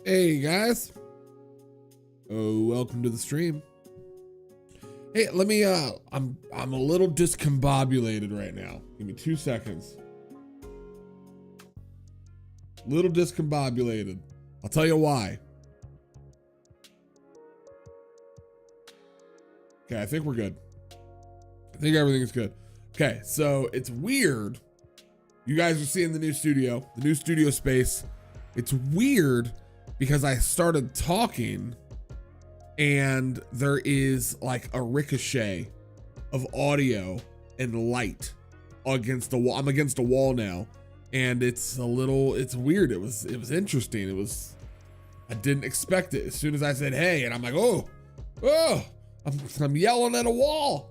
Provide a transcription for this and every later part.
Hey guys. Oh, welcome to the stream. Hey, let me I'm a little discombobulated right now. Give me 2 seconds. Little discombobulated. I'll tell you why. Okay, I think we're good. I think everything's good. Okay, so it's weird. You guys are seeing the new studio space. It's weird because I started talking and there is like a ricochet of audio and light against the wall. I'm against a wall now and it's weird. It was interesting. I didn't expect it. As soon as I said, hey, and I'm like, oh, I'm yelling at a wall.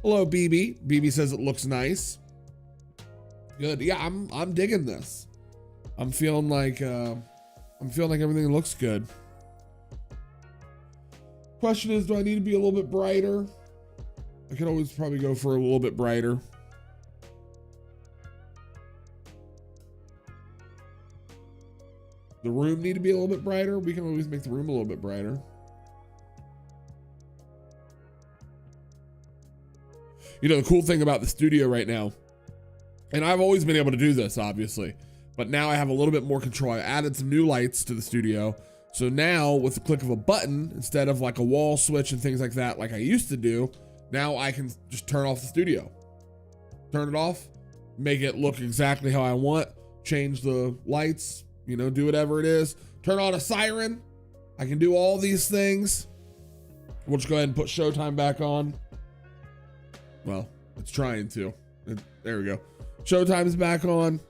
Hello, BB. BB says it looks nice. Good. Yeah, I'm digging this. I'm feeling like everything looks good. Question is, do I need to be a little bit brighter? I could always probably go for a little bit brighter. The room need to be a little bit brighter. We can always make the room a little bit brighter. You know, the cool thing about the studio right now, and I've always been able to do this, obviously, but now I have a little bit more control. I added some new lights to the studio. So now with the click of a button, instead of like a wall switch and things like that, like I used to do, now I can just turn off the studio. Turn it off, make it look exactly how I want, change the lights, you know, do whatever it is. Turn on a siren. I can do all these things. We'll just go ahead and put Showtime back on. Well, it's trying to. There we go. Showtime's back on.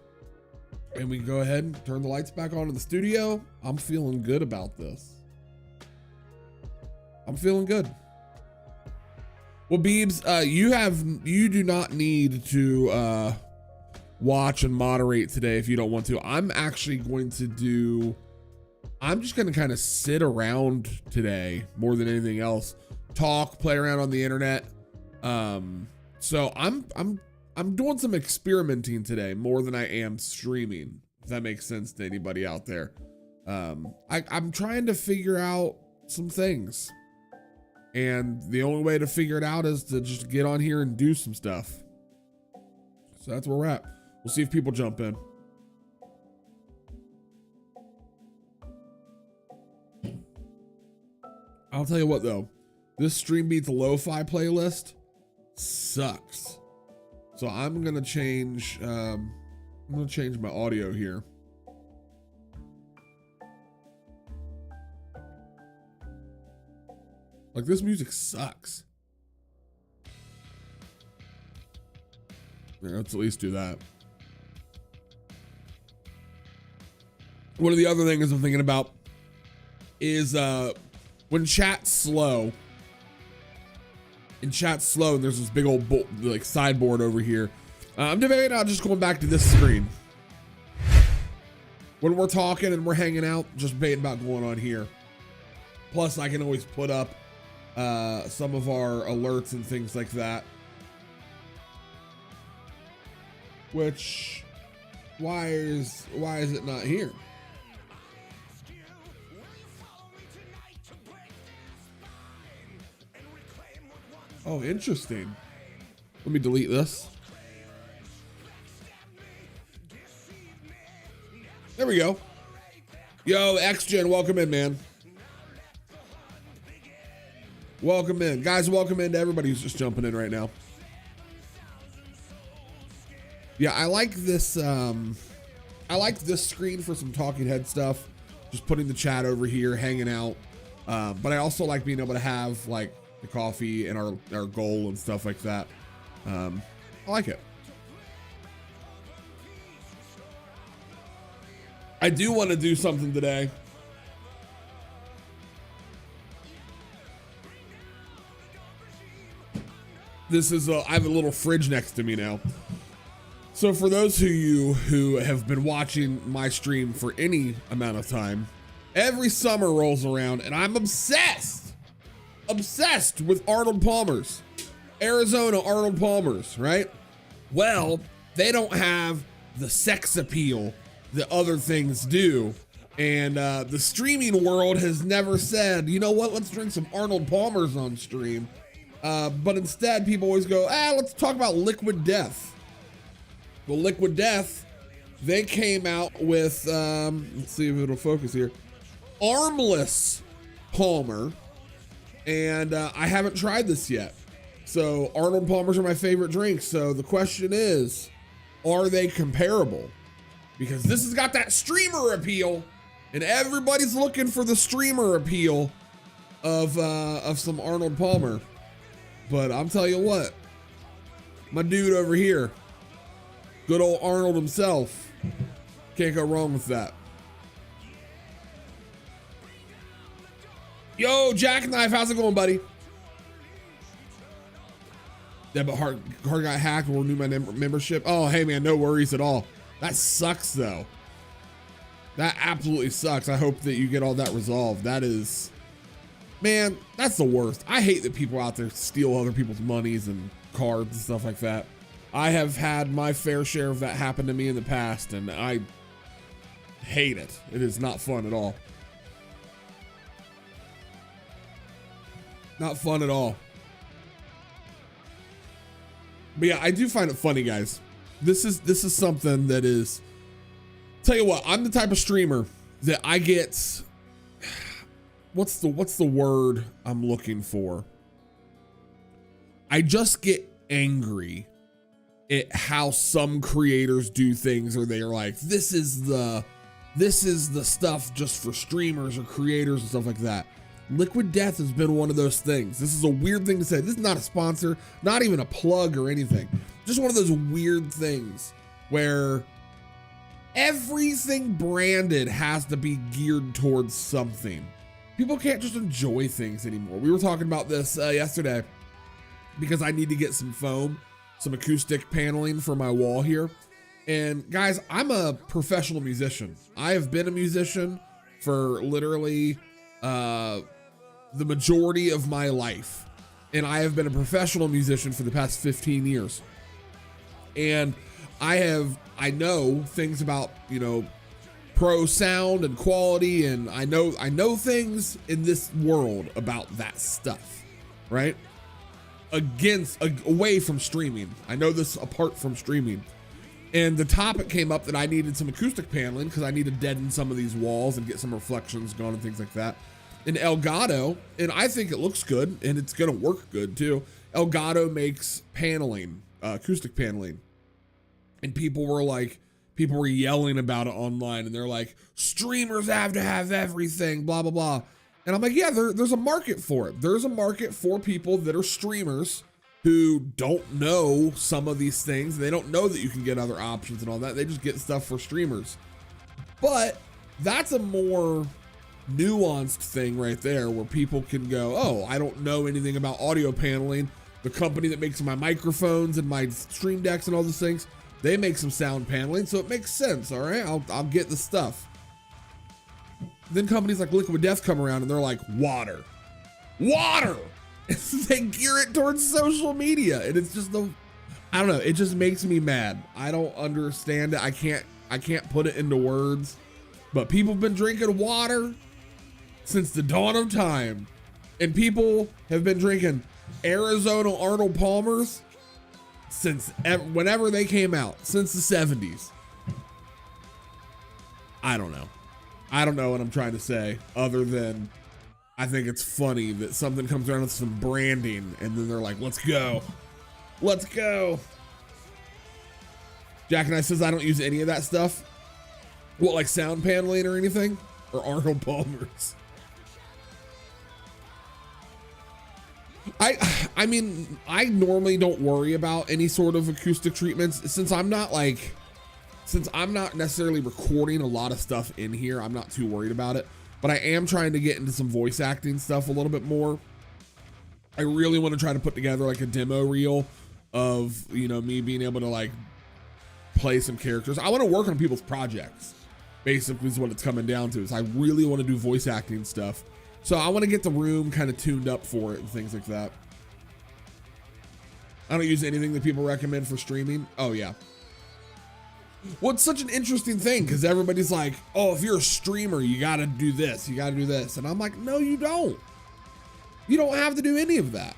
And we can go ahead and turn the lights back on in the studio. I'm feeling good about this. I'm feeling good. Well, Beebs, you do not need to watch and moderate today if you don't want to. I'm actually going to I'm just going to kind of sit around today more than anything else. Talk, play around on the internet. So I'm doing some experimenting today more than I am streaming, if that makes sense to anybody out there. I'm trying to figure out some things. And the only way to figure it out is to just get on here and do some stuff. So that's where we're at. We'll see if people jump in. I'll tell you what though, this Stream Beats Lo-Fi playlist sucks. So I'm gonna change my audio here. Like, this music sucks. Yeah, let's at least do that. One of the other things I'm thinking about is when chat's slow. In chat slow, and there's this big old like sideboard over here. I'm debating on just going back to this screen. When we're talking and we're hanging out, just debating about going on here. Plus, I can always put up some of our alerts and things like that. Which, why is it not here? Oh, interesting. Let me delete this. There we go. Yo, X-Gen, welcome in, man. Welcome in. Guys, welcome in to everybody who's just jumping in right now. Yeah, I like this screen for some talking head stuff. Just putting the chat over here, hanging out. But I also like being able to have like the coffee and our goal and stuff like that. I like it. I do want to do something today. This is I have a little fridge next to me now. So for those of you who have been watching my stream for any amount of time, every summer rolls around and I'm obsessed with Arnold Palmer's. Arizona Arnold Palmer's, right? Well, they don't have the sex appeal that other things do. And the streaming world has never said, you know what, let's drink some Arnold Palmer's on stream. But instead, people always go, let's talk about Liquid Death. Well, Liquid Death, they came out with, let's see if it'll focus here, Armless Palmer. And I haven't tried this yet. So Arnold Palmer's are my favorite drinks. So the question is, are they comparable? Because this has got that streamer appeal, and everybody's looking for the streamer appeal of some Arnold Palmer. But I'm telling you what, my dude over here, good old Arnold himself, can't go wrong with that. Yo, Jackknife, how's it going, buddy? Yeah, but Hard got hacked. We'll renew my membership. Oh, hey, man, no worries at all. That sucks, though. That absolutely sucks. I hope that you get all that resolved. That is, man, that's the worst. I hate that people out there steal other people's monies and cards and stuff like that. I have had my fair share of that happen to me in the past, and I hate it. It is not fun at all. Not fun at all. But yeah, I do find it funny, guys. This is something that is, tell you what, I'm the type of streamer that I get, what's the word I'm looking for? I just get angry at how some creators do things, or they're like, this is the stuff just for streamers or creators and stuff like that. Liquid Death has been one of those things. This is a weird thing to say. This is not a sponsor, not even a plug or anything. Just one of those weird things where everything branded has to be geared towards something. People can't just enjoy things anymore. We were talking about this yesterday because I need to get some foam, some acoustic paneling for my wall here. And guys, I'm a professional musician. I have been a musician for literally the majority of my life, and I have been a professional musician for the past 15 years. And I know things about, you know, pro sound and quality, and I know things in this world about that stuff, right? Away from streaming. I know this apart from streaming. And the topic came up that I needed some acoustic paneling because I need to deaden some of these walls and get some reflections going and things like that. And Elgato, and I think it looks good and it's gonna work good too. Elgato makes paneling, acoustic paneling. And people were yelling about it online, and they're like, streamers have to have everything, blah, blah, blah. And I'm like, yeah, there's a market for it. There's a market for people that are streamers who don't know some of these things. They don't know that you can get other options and all that. They just get stuff for streamers. But that's a more nuanced thing right there, where people can go, oh, I don't know anything about audio paneling. The company that makes my microphones and my stream decks and all those things, they make some sound paneling, so it makes sense. All right, I'll get the stuff. Then companies like Liquid Death come around and they're like, water. They gear it towards social media, and it's just I don't know, it just makes me mad. I don't understand it. I can't put it into words, but people have been drinking water since the dawn of time, and people have been drinking Arizona Arnold Palmer's since whenever they came out, since the 70s. I don't know what I'm trying to say, other than I think it's funny that something comes around with some branding and then they're like, let's go. Jack and I says I don't use any of that stuff. What, like sound paneling or anything? Or Arnold Palmer's? I mean, I normally don't worry about any sort of acoustic treatments since I'm not necessarily recording a lot of stuff in here. I'm not too worried about it, but I am trying to get into some voice acting stuff a little bit more. I really want to try to put together like a demo reel of, you know, me being able to like play some characters. I want to work on people's projects, basically is what it's coming down to. Is I really want to do voice acting stuff. So I want to get the room kind of tuned up for it and things like that. I don't use anything that people recommend for streaming. Oh yeah. Well, it's such an interesting thing because everybody's like, oh, if you're a streamer, you got to do this, you got to do this. And I'm like, no, you don't. You don't have to do any of that.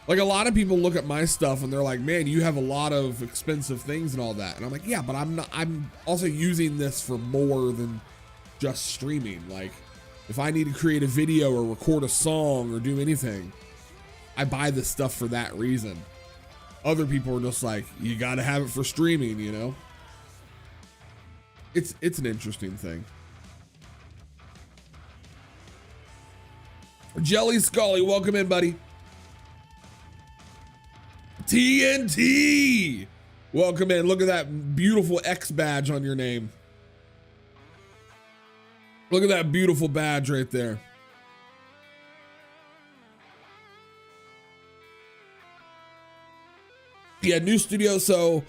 Like a lot of people look at my stuff and they're like, man, you have a lot of expensive things and all that. And I'm like, yeah, but I'm also using this for more than just streaming. Like if I need to create a video or record a song or do anything, I buy this stuff for that reason. Other people are just like, you got to have it for streaming, you know? It's an interesting thing. Jelly Scully, welcome in, buddy. TNT, welcome in. Look at that beautiful X badge on your name. Look at that beautiful badge right there. Yeah, new studio. So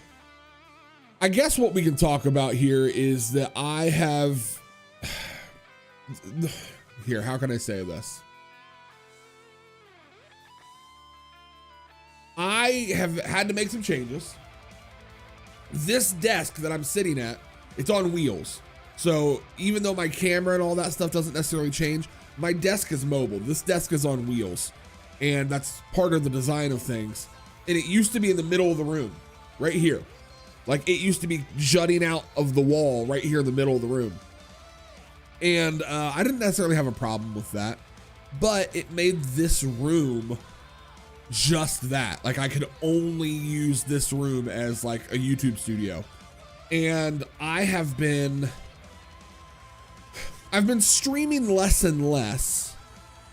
I guess what we can talk about here is that I have here, how can I say this? I have had to make some changes. This desk that I'm sitting at, it's on wheels. So even though my camera and all that stuff doesn't necessarily change, my desk is mobile. This desk is on wheels. And that's part of the design of things. And it used to be in the middle of the room, right here. Like it used to be jutting out of the wall right here in the middle of the room. And I didn't necessarily have a problem with that, but it made this room just that. Like I could only use this room as like a YouTube studio. And I've been streaming less and less.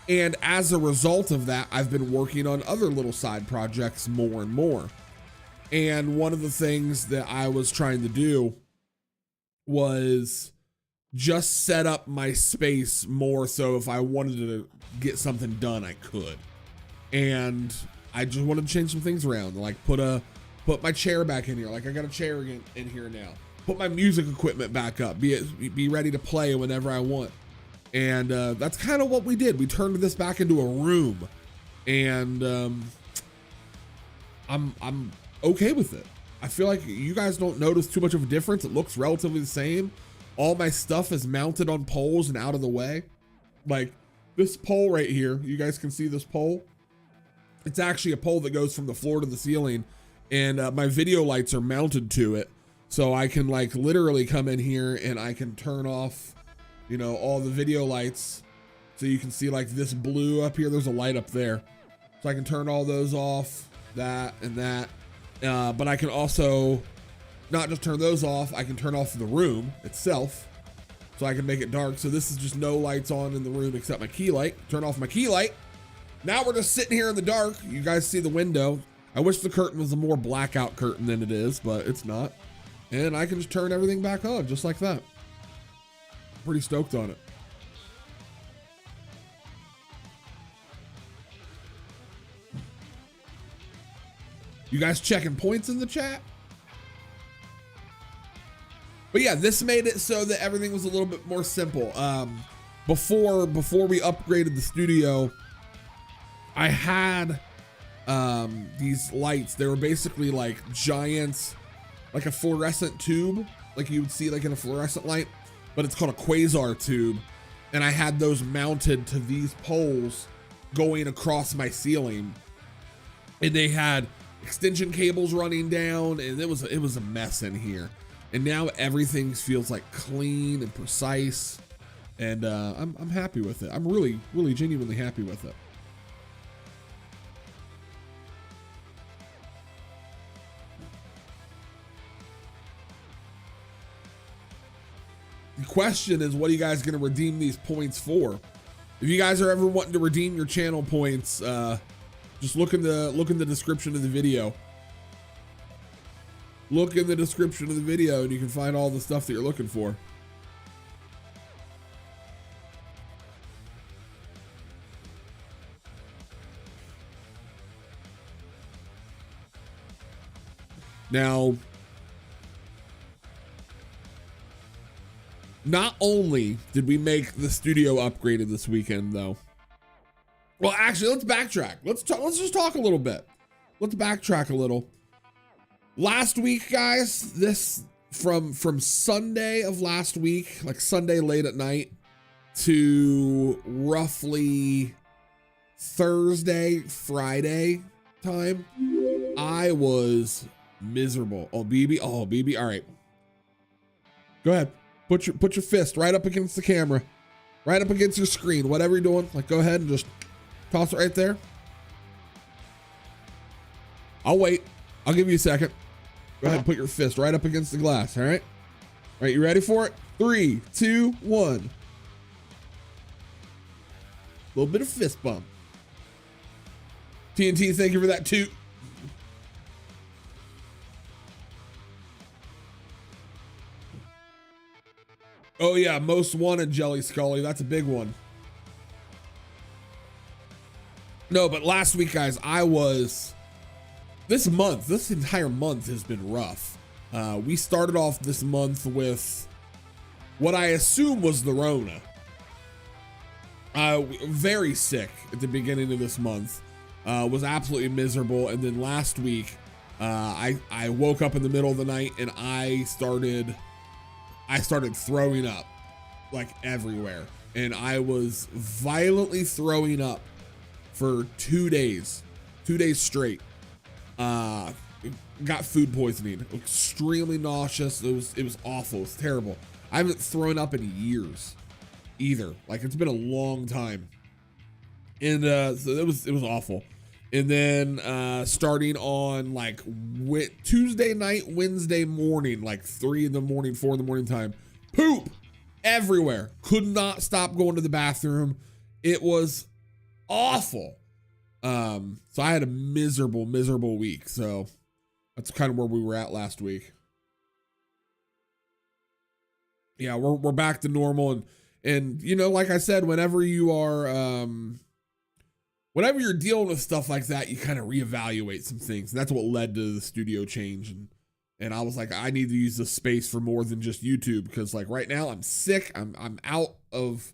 And as a result of that, I've been working on other little side projects more and more. And one of the things that I was trying to do was just set up my space more so if I wanted to get something done, I could. And I just wanted to change some things around, like put my chair back in here. Like I got a chair in here now. Put my music equipment back up. Be ready to play whenever I want. And that's kind of what we did. We turned this back into a room, and I'm okay with it. I feel like you guys don't notice too much of a difference. It looks relatively the same. All my stuff is mounted on poles and out of the way. Like this pole right here, you guys can see this pole. It's actually a pole that goes from the floor to the ceiling, and my video lights are mounted to it. So I can like literally come in here and I can turn off, you know, all the video lights. So you can see like this blue up here, there's a light up there. So I can turn all those off, that and that. But I can also not just turn those off, I can turn off the room itself. So I can make it dark. So this is just no lights on in the room except my key light. Turn off my key light. Now we're just sitting here in the dark. You guys see the window. I wish the curtain was a more blackout curtain than it is, but it's not. And I can just turn everything back on just like that. Pretty stoked on it. You guys checking points in the chat? But yeah, this made it so that everything was a little bit more simple. Before we upgraded the studio, I had these lights. They were basically like giants, like a fluorescent tube, like you would see like in a fluorescent light, but it's called a quasar tube. And I had those mounted to these poles going across my ceiling. And they had extension cables running down, and it was a mess in here. And now everything feels like clean and precise, and I'm happy with it. I'm really genuinely happy with it. The question is, what are you guys going to redeem these points for? If you guys are ever wanting to redeem your channel points, just look in the description of the video. Look in the description of the video and you can find all the stuff that you're looking for. Now, not only did we make the studio upgraded this weekend though. Well, actually, let's backtrack. Let's just talk a little bit. Let's backtrack a little. Last week, guys, this from Sunday of last week, like Sunday late at night, to roughly Thursday, Friday time, I was miserable. Oh, BB. Oh, BB. All right. Go ahead. Put your fist right up against the camera, right up against your screen, whatever you're doing. Like, go ahead and just toss it right there. I'll wait. I'll give you a second. Go ahead and put your fist right up against the glass. All right. All right. You ready for it? 3, 2, 1. A little bit of fist bump. TNT, thank you for that toot. Oh yeah, most wanted Jelly Scully. That's a big one. No, but last week, guys, this entire month has been rough. We started off this month with what I assume was the Rona. Very sick at the beginning of this month. Was absolutely miserable. And then last week, I woke up in the middle of the night and I started throwing up like everywhere. And I was violently throwing up for 2 days straight. Got food poisoning, extremely nauseous. It was awful. It was terrible. I haven't thrown up in years either. Like, it's been a long time. And so it was awful. And then starting on like Tuesday night, Wednesday morning, like 3 in the morning, 4 in the morning time, poop everywhere. Could not stop going to the bathroom. It was awful. So I had a miserable week. So that's kind of where we were at last week. Yeah, we're back to normal. And you know, like I said, whenever you are, whenever you're dealing with stuff like that, you kind of reevaluate some things. And that's what led to the studio change. And I was like, I need to use this space for more than just YouTube, because like right now I'm sick. I'm out of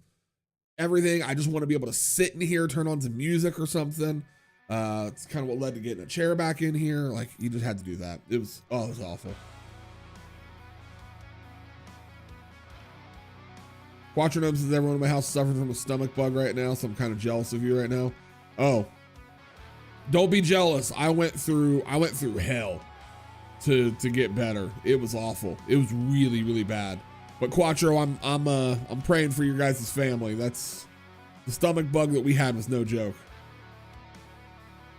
everything. I just want to be able to sit in here, turn on some music or something. It's kind of what led to getting a chair back in here. Like, you just had to do that. It was awful. Quattronomes says everyone in my house is suffering from a stomach bug right now, so I'm kind of jealous of you right now. Oh, don't be jealous. I went through hell to get better. It was awful. It was really bad. But Quattro, I'm praying for your guys' family. That's the stomach bug that we had was no joke.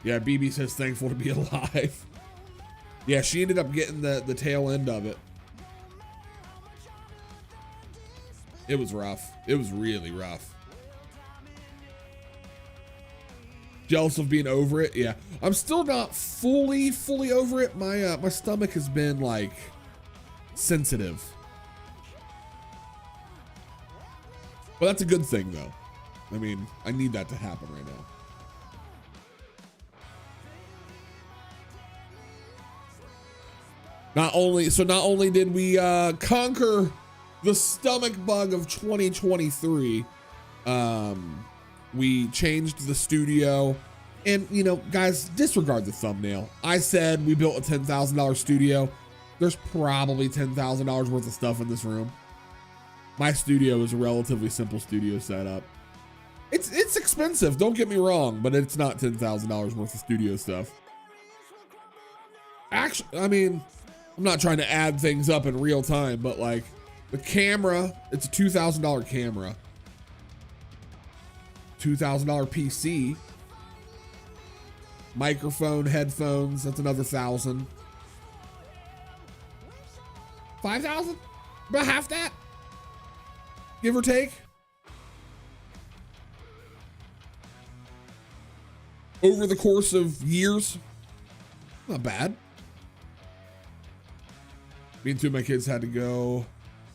Yeah, BB says thankful to be alive. Yeah, she ended up getting the tail end of it. It was rough. It was really rough. Jealous of being over it? Yeah. I'm still not fully over it. My stomach has been like sensitive. But that's a good thing though. I mean, I need that to happen right now. Not only did we conquer the stomach bug of 2023, we changed the studio. And you know, guys, disregard the thumbnail. I said we built a $10,000 studio. There's probably $10,000 worth of stuff in this room. My studio is a relatively simple studio setup. It's expensive, don't get me wrong, but it's not $10,000 worth of studio stuff. Actually, I mean, I'm not trying to add things up in real time, but like the camera, it's a $2,000 camera. $2,000 PC. Microphone, headphones, that's another 1,000. 5,000? About half that? Give or take. Over the course of years. Not bad. Me and 2 of my kids had to go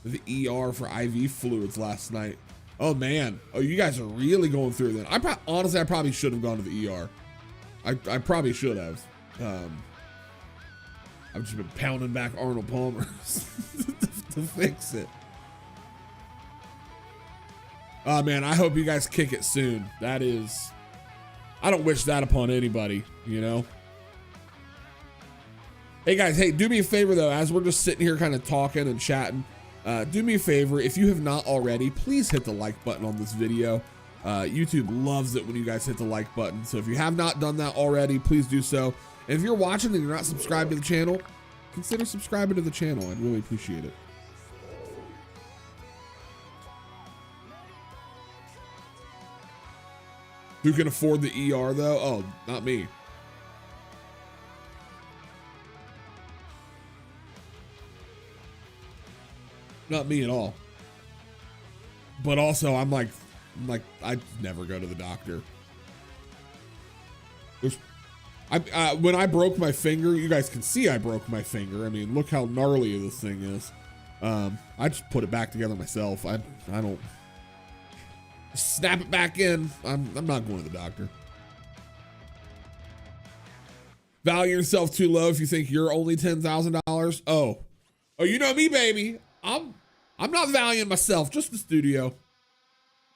to the ER for IV fluids last night. Oh man. Oh, you guys are really going through that. Honestly, I probably should have gone to the ER. I probably should have. I've just been pounding back Arnold Palmer's to fix it. Oh man, I hope you guys kick it soon. That is, I don't wish that upon anybody, you know? Hey guys, hey, do me a favor though, as we're just sitting here kind of talking and chatting, do me a favor, if you have not already, please hit the like button on this video. YouTube loves it when you guys hit the like button. So if you have not done that already, please do so. And if you're watching and you're not subscribed to the channel, consider subscribing to the channel. I'd really appreciate it. Who can afford the ER though? Oh, not me. Not me at all. But also, I'm like, I'd never go to the doctor. When I broke my finger, you guys can see I broke my finger. I mean, look how gnarly this thing is. I just put it back together myself. I don't snap it back in. I'm not going to the doctor. Value yourself too low if you think you're only $10,000. Oh, you know me, baby. I'm not valuing myself, just the studio.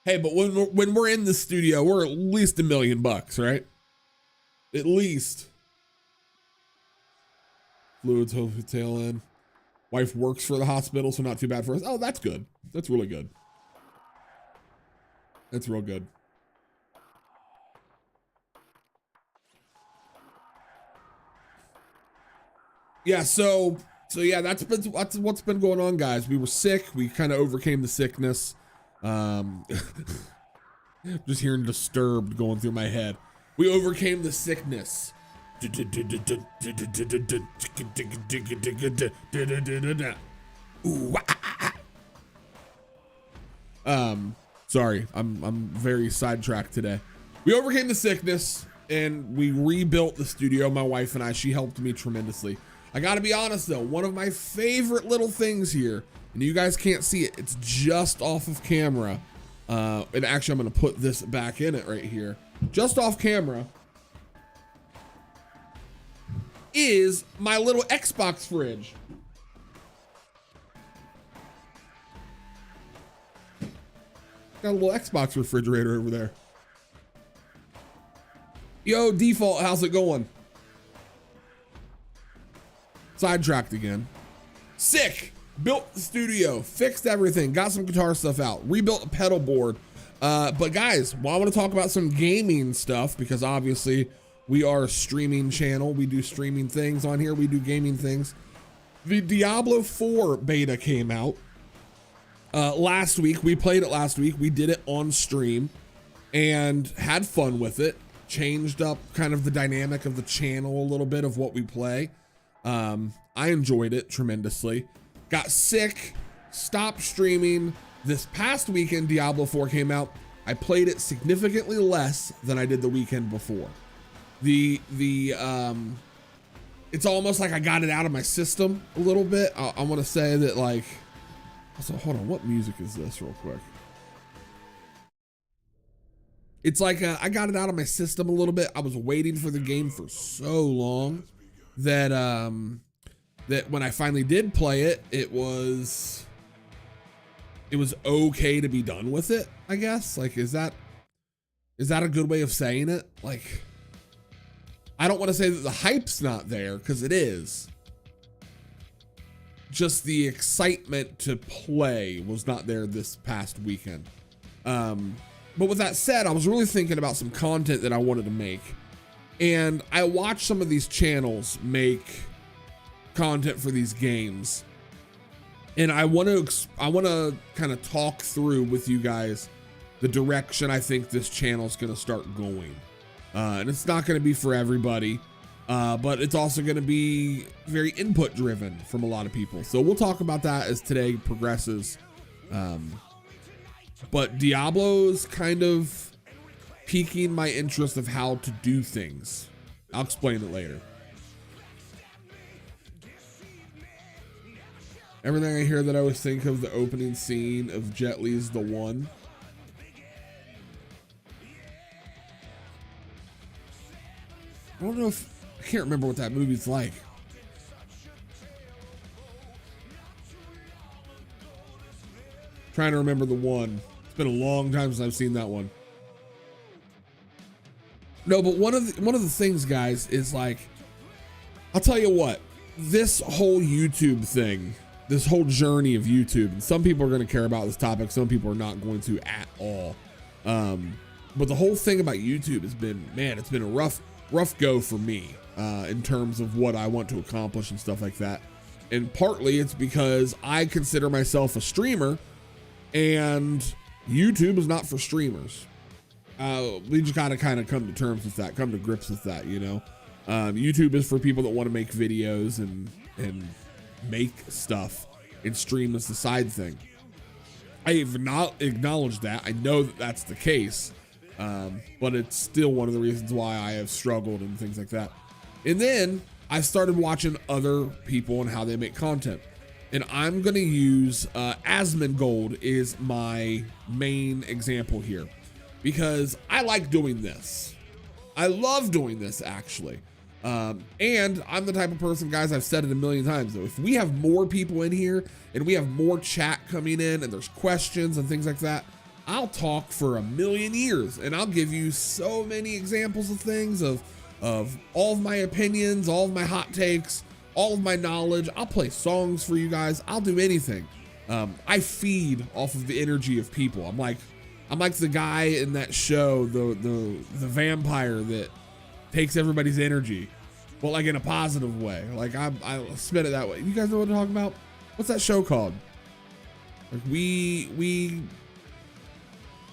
Hey, but when we're in the studio, we're at least $1 million bucks, right? At least. Fluids, hopefully tail end. Wife works for the hospital, so not too bad for us. Oh, that's good. That's really good. That's real good. Yeah, so yeah, that's what's been going on, guys. We were sick. We kind of overcame the sickness. Just hearing Disturbed going through my head. We overcame the sickness. Sorry, I'm very sidetracked today. We overcame the sickness and we rebuilt the studio. My wife and I, she helped me tremendously. I gotta be honest though, one of my favorite little things here, and you guys can't see it, it's just off of camera. And actually I'm gonna put this back in it right here. Just off camera is my little Xbox fridge. Got a little Xbox refrigerator over there. Yo, Default, how's it going? Sidetracked again. Sick. Built the studio, fixed everything, got some guitar stuff out, rebuilt a pedal board. But guys, well, I want to talk about some gaming stuff because obviously we are a streaming channel. We do streaming things on here. We do gaming things. The Diablo 4 beta came out last week. We played it last week. We did it on stream and had fun with it. Changed up kind of the dynamic of the channel a little bit of what we play. I enjoyed it tremendously. Got sick, stopped streaming. This past weekend, Diablo 4 came out. I played it significantly less than I did the weekend before. It's almost like I got it out of my system a little bit. I want to say that, like, also, hold on, what music is this real quick? It's like I got it out of my system a little bit. I was waiting for the game for so long that that when I finally did play it, it was okay to be done with it, I guess. Like, is that a good way of saying it? Like, I don't want to say that the hype's not there, because it is. Just the excitement to play was not there this past weekend. But with that said, I was really thinking about some content that I wanted to make. And I watched some of these channels make content for these games. And I want to kind of talk through with you guys the direction I think this channel is going to start going. And it's not going to be for everybody, but it's also going to be very input driven from a lot of people. So we'll talk about that as today progresses. But Diablo's kind of piquing my interest of how to do things. I'll explain it later. Everything I hear that I always think of the opening scene of Jet Li's The One. I don't know if, I can't remember what that movie's like. Trying to remember The One. It's been a long time since I've seen that one. No, but one of the things, guys, is like, I'll tell you what, this whole YouTube thing, this whole journey of YouTube, and some people are going to care about this topic, some people are not going to at all. But the whole thing about YouTube has been, man, it's been a rough go for me in terms of what I want to accomplish and stuff like that. And partly it's because I consider myself a streamer, and YouTube is not for streamers. We just gotta kind of come to terms with that, come to grips with that, you know. YouTube is for people that want to make videos and make stuff, and stream as the side thing. I have not acknowledged that. I know that that's the case, but it's still one of the reasons why I have struggled and things like that. And then I started watching other people and how they make content. And I'm going to use Asmongold is my main example here, because I like doing this. I love doing this, actually. And I'm the type of person, guys, I've said it a million times, though, if we have more people in here and we have more chat coming in and there's questions and things like that, I'll talk for a million years, and I'll give you so many examples of things, of all of my opinions, all of my hot takes, all of my knowledge. I'll play songs for you guys. I'll do anything. I feed off of the energy of people. I'm like the guy in that show, the vampire that takes everybody's energy, but like in a positive way. Like I spit it that way. You guys know what I'm talking about? What's that show called? Like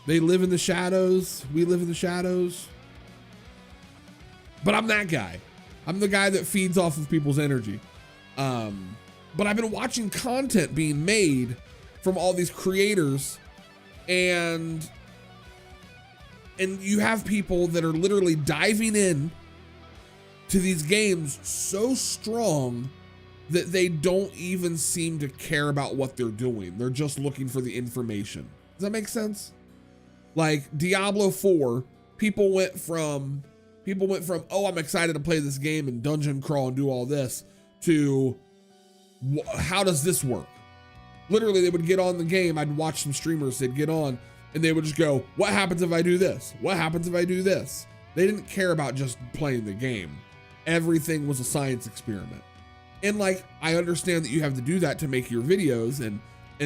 they live in the shadows. We live in the shadows. But I'm that guy. I'm the guy that feeds off of people's energy. But I've been watching content being made from all these creators, and you have people that are literally diving in to these games so strong that they don't even seem to care about what they're doing. They're just looking for the information. Does that make sense? Like Diablo 4, people went from, oh, I'm excited to play this game and dungeon crawl and do all this, to how does this work? Literally, they would get on the game. I'd watch some streamers, they'd get on and they would just go, what happens if I do this? What happens if I do this? They didn't care about just playing the game. Everything was a science experiment. And like, I understand that you have to do that to make your videos, and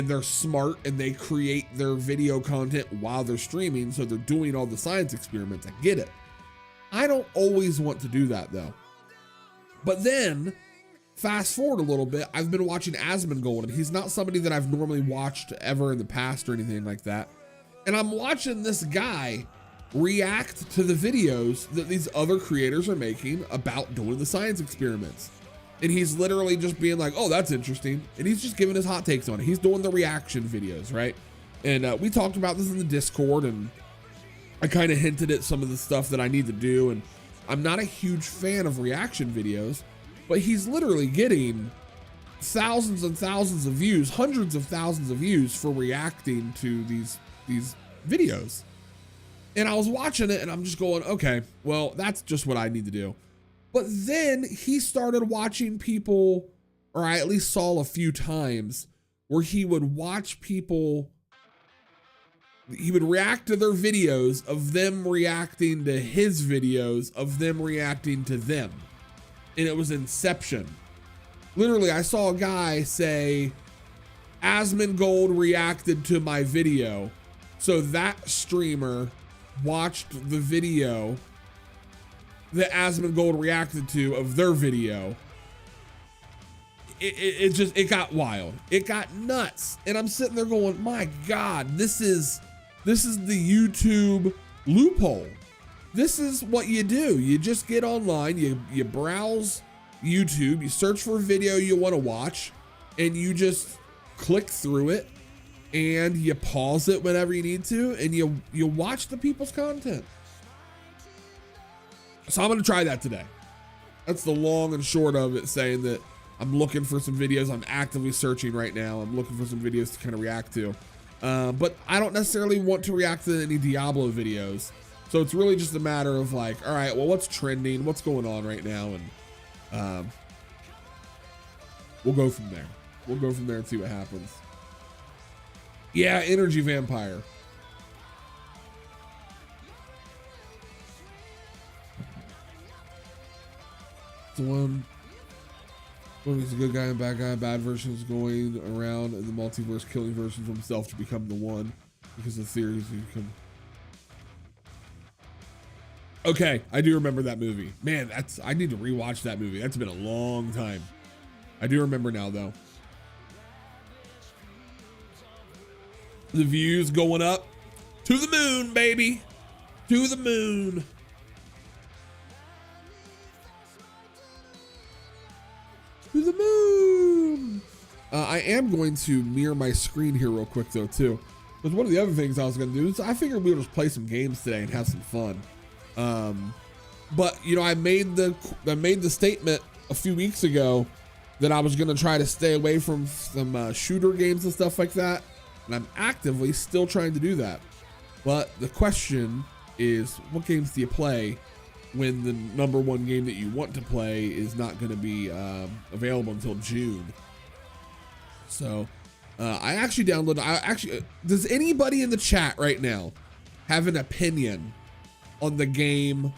they're smart and they create their video content while they're streaming, so they're doing all the science experiments. I get it. I don't always want to do that though. But then fast forward a little bit, I've been watching Asmongold, and he's not somebody that I've normally watched ever in the past or anything like that. And I'm watching this guy react to the videos that these other creators are making about doing the science experiments. And he's literally just being like, oh, that's interesting. And he's just giving his hot takes on it. He's doing the reaction videos, right? And we talked about this in the Discord, and I kind of hinted at some of the stuff that I need to do. And I'm not a huge fan of reaction videos, but he's literally getting thousands and thousands of views, hundreds of thousands of views for reacting to these videos. And I was watching it and I'm just going, okay, well, that's just what I need to do. But then he started watching people, or I at least saw a few times where he would watch people, he would react to their videos of them reacting to his videos of them reacting to them. And it was Inception. Literally, I saw a guy say, Asmongold reacted to my video. So that streamer watched the video that Asmongold reacted to of their video. It got wild. It got nuts. And I'm sitting there going, my God, this is the YouTube loophole. This is what you do. You just get online, you browse YouTube, you search for a video you want to watch, and you just click through it, and you pause it whenever you need to, and you watch the people's content. So I'm gonna try that today. That's the long and short of it, saying that I'm looking for some videos. I'm actively searching right now. I'm looking for some videos to kind of react to. But I don't necessarily want to react to any Diablo videos. So it's really just a matter of like, all right, well, what's trending? What's going on right now? And we'll go from there. We'll go from there and see what happens. Yeah, Energy Vampire. The one. When he's a good guy and bad guy, bad versions going around in the multiverse killing versions of himself to become the one because the theories become. Okay, I do remember that movie. Man, I need to rewatch that movie. That's been a long time. I do remember now though. The views going up to the moon, baby. To the moon. To the moon. I am going to mirror my screen here real quick though too. Because one of the other things I was gonna do is I figured we would just play some games today and have some fun. But you know, I made the statement a few weeks ago that I was gonna try to stay away from some shooter games and stuff like that. And I'm actively still trying to do that. But the question is, what games do you play when the #1 game that you want to play is not going to be available until June? So I actually downloaded. Does anybody in the chat right now have an opinion on the game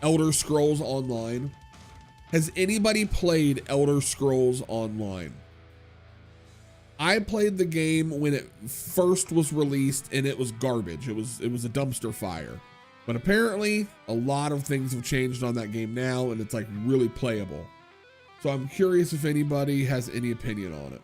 Elder Scrolls Online? Has anybody played Elder Scrolls Online? I played the game when it first was released and it was garbage. It was a dumpster fire. But apparently a lot of things have changed on that game now and it's like really playable. So I'm curious if anybody has any opinion on it.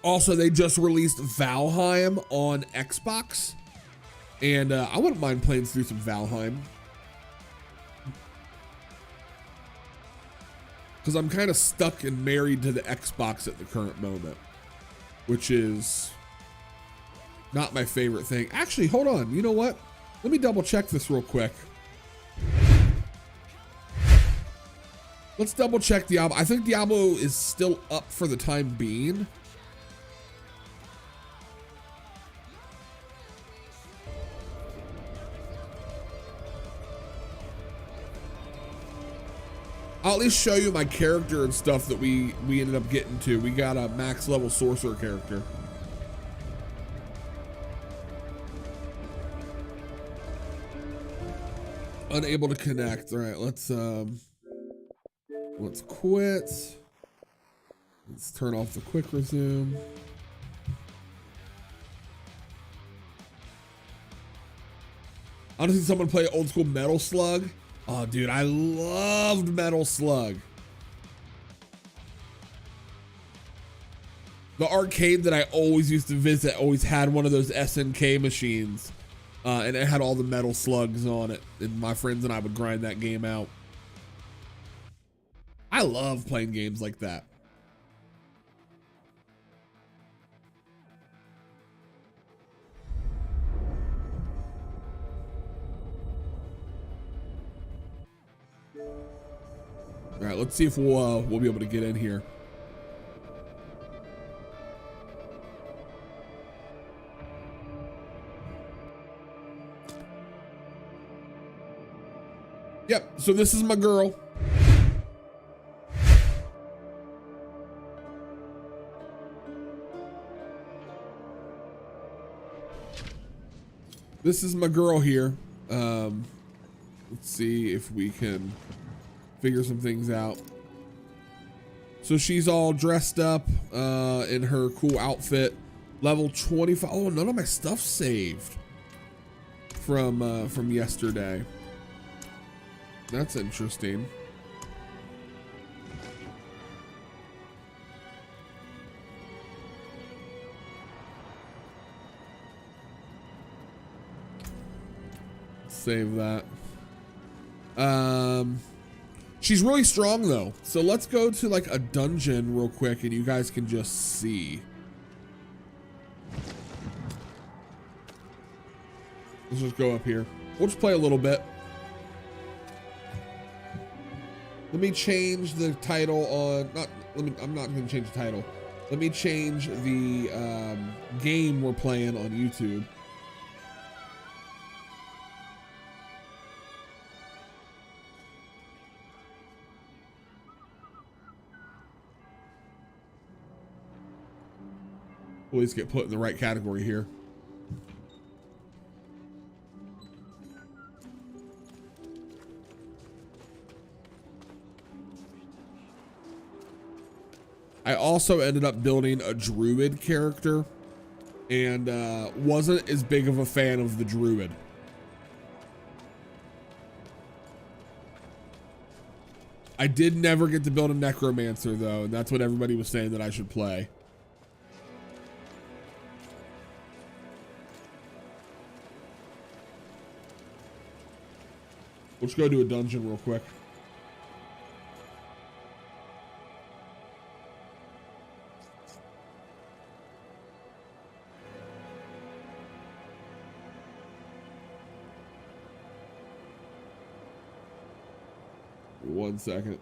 Also, they just released Valheim on Xbox. And I wouldn't mind playing through some Valheim. Because I'm kind of stuck and married to the Xbox at the current moment, which is not my favorite thing. Actually, hold on. You know what? Let me double check this real quick. Let's double check Diablo. I think Diablo is still up for the time being. I'll at least show you my character and stuff that we ended up getting to. We got a max level sorcerer character. Unable to connect. All right, let's quit. Let's turn off the quick resume. I want to see someone play old school Metal Slug. Oh, dude, I loved Metal Slug. The arcade that I always used to visit always had one of those SNK machines. And it had all the Metal Slugs on it. And my friends and I would grind that game out. I love playing games like that. All right, let's see if we'll be able to get in here. Yep, so this is my girl. This is my girl here. Let's see if we can figure some things out. So she's all dressed up in her cool outfit. Level 25. Oh, none of my stuff's saved from yesterday. That's interesting. Save that. She's really strong though. So let's go to like a dungeon real quick and you guys can just see. Let's just go up here. We'll just play a little bit. Let me change the title on, I'm not gonna change the title. Let me change the game we're playing on YouTube. Always get put in the right category here. I also ended up building a druid character and wasn't as big of a fan of the druid. I did never get to build a necromancer though, and that's what everybody was saying that I should play. Let's go do a dungeon real quick. One second.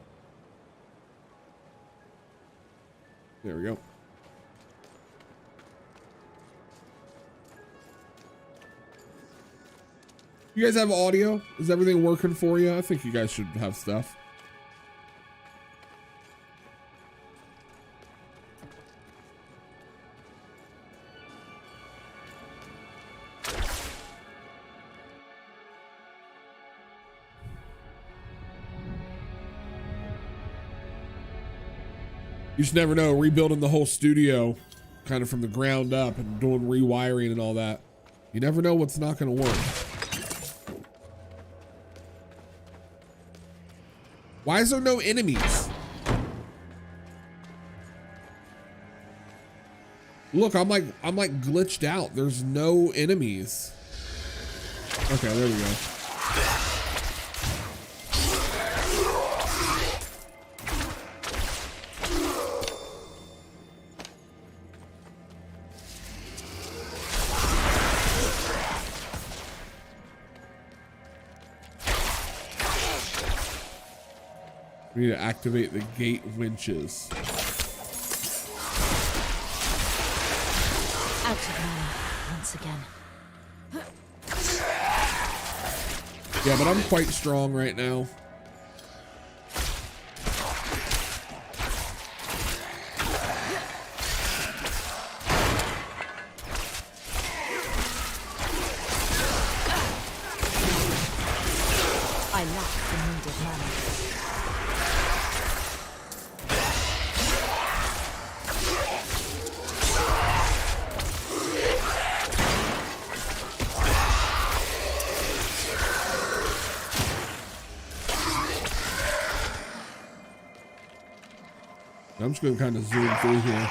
There we go. You guys have audio? Is everything working for you? I think you guys should have stuff. You just never know. Rebuilding the whole studio kind of from the ground up and doing rewiring and all that. You never know what's not going to work. Why is there no enemies? Look, I'm like glitched out. There's no enemies. Okay, there we go. We need to activate the gate winches. Out of mana once again. Yeah, but I'm quite strong right now. I lack the needed mana. I'm just gonna kind of zoom through here.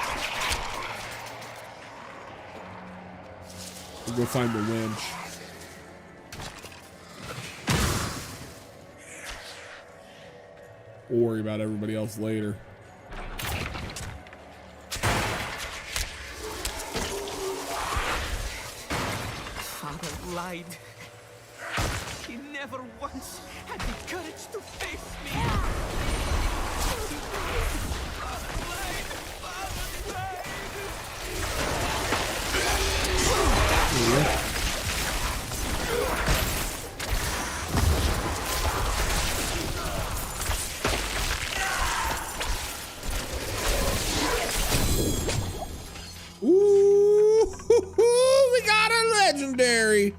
We'll go find the winch. We'll worry about everybody else later. Father lied. He never once had the courage to face me. Ooh, we got a legendary.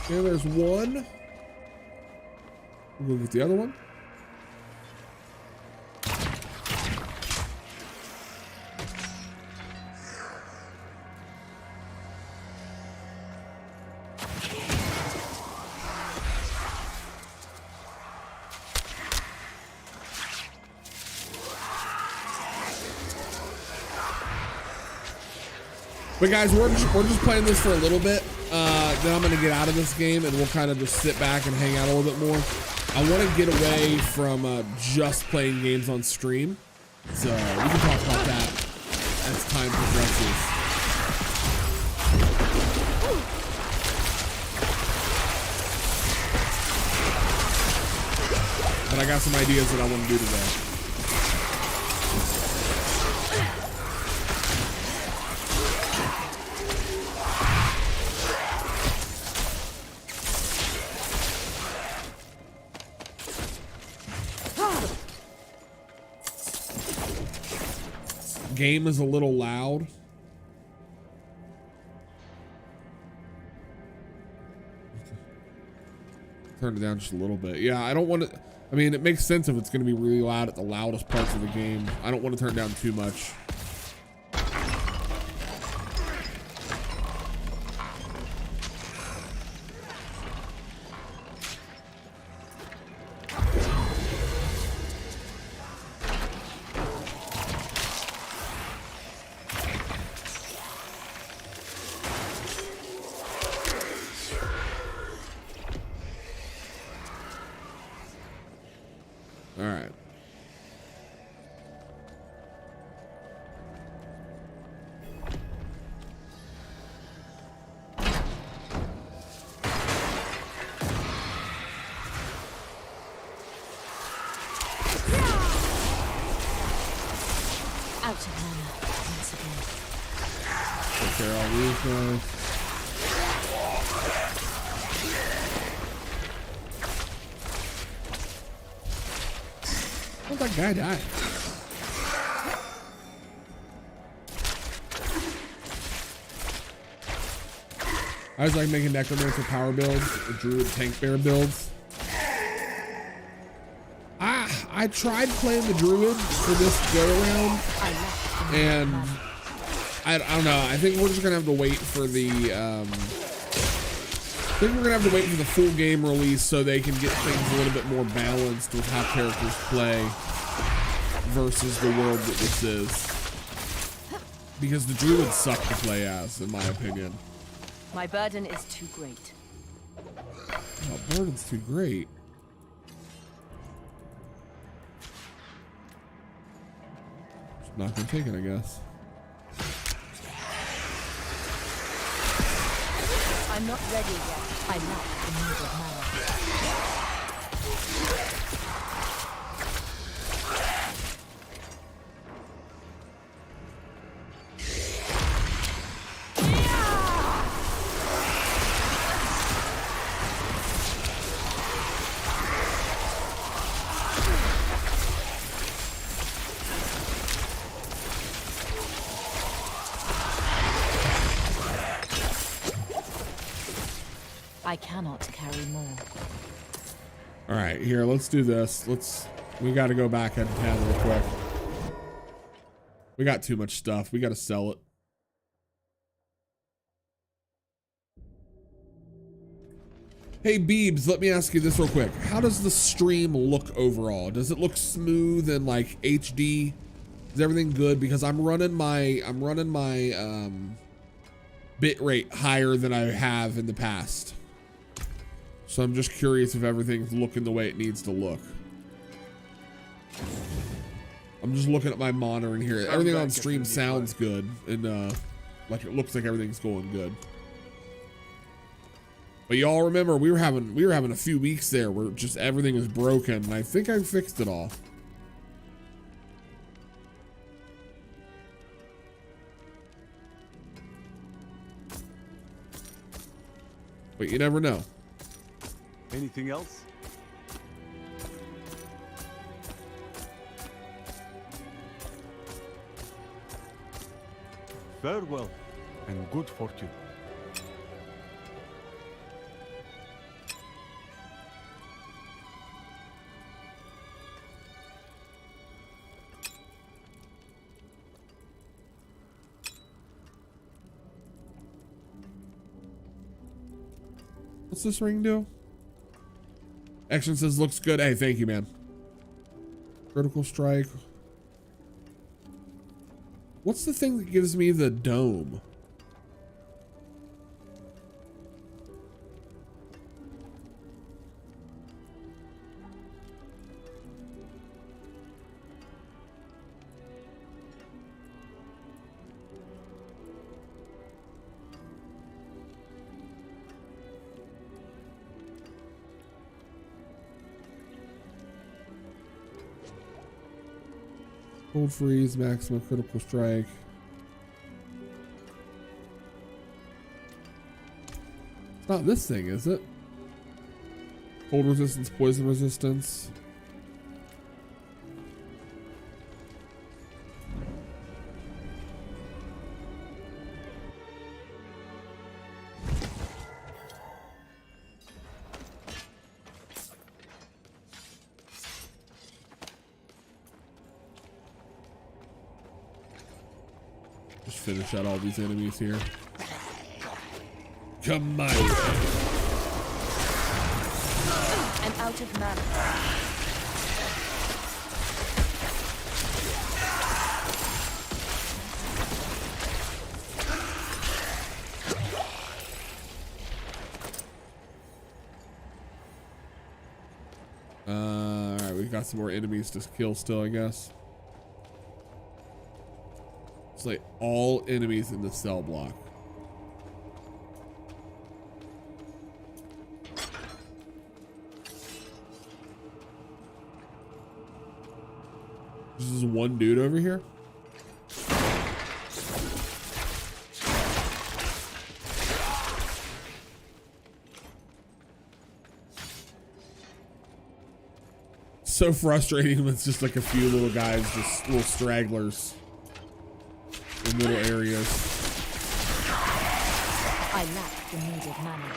Okay, there's one. We'll move with the other one. But guys, we're just playing this for a little bit. Then I'm gonna get out of this game and we'll kind of just sit back and hang out a little bit more. I want to get away from just playing games on stream, so we can talk about that as time progresses. But I got some ideas that I want to do today. game is a little loud. Turn it down just a little bit. Yeah, I don't want to. I mean, it makes sense if it's going to be really loud at the loudest parts of the game. I don't want to turn it down too much. All right. Out of mana once again. Take care of all these guys. How'd that guy die? I was like making necromancer power builds, druid tank bear builds. I tried playing the druid for this go around, and I don't know. I think we're just gonna have to wait for the full game release so they can get things a little bit more balanced with how characters play versus the world that this is. Because the druids suck to play as, in my opinion. My burden is too great. Oh, burden's too great. Just not gonna take it, I guess. I'm not ready yet. I lack the needed mana. I cannot carry more. All right, here, let's do this. We got to go back and town real quick. We got too much stuff. We got to sell it. Hey, Beebs, let me ask you this real quick. How does the stream look overall? Does it look smooth and like HD? Is everything good? Because I'm running my bit rate higher than I have in the past. So I'm just curious if everything's looking the way it needs to look. I'm just looking at my monitor in here. Everything on stream sounds good, and like it looks like everything's going good. But y'all remember we were having a few weeks there where just everything was broken, and I think I fixed it all. But you never know. Anything else? Farewell and good fortune. What's this ring do? Action says looks good. Hey, thank you, man. Critical strike. What's the thing that gives me the dome? Cold freeze, maximum critical strike. It's not this thing, is it? Cold resistance, poison resistance. Just finish out all these enemies here. Come my way. I'm out of mana. Alright, we've got some more enemies to kill still, I guess. It's like all enemies in the cell block. This is one dude over here. So frustrating when it's just like a few little guys, just little stragglers in little areas. I lack the needed mana.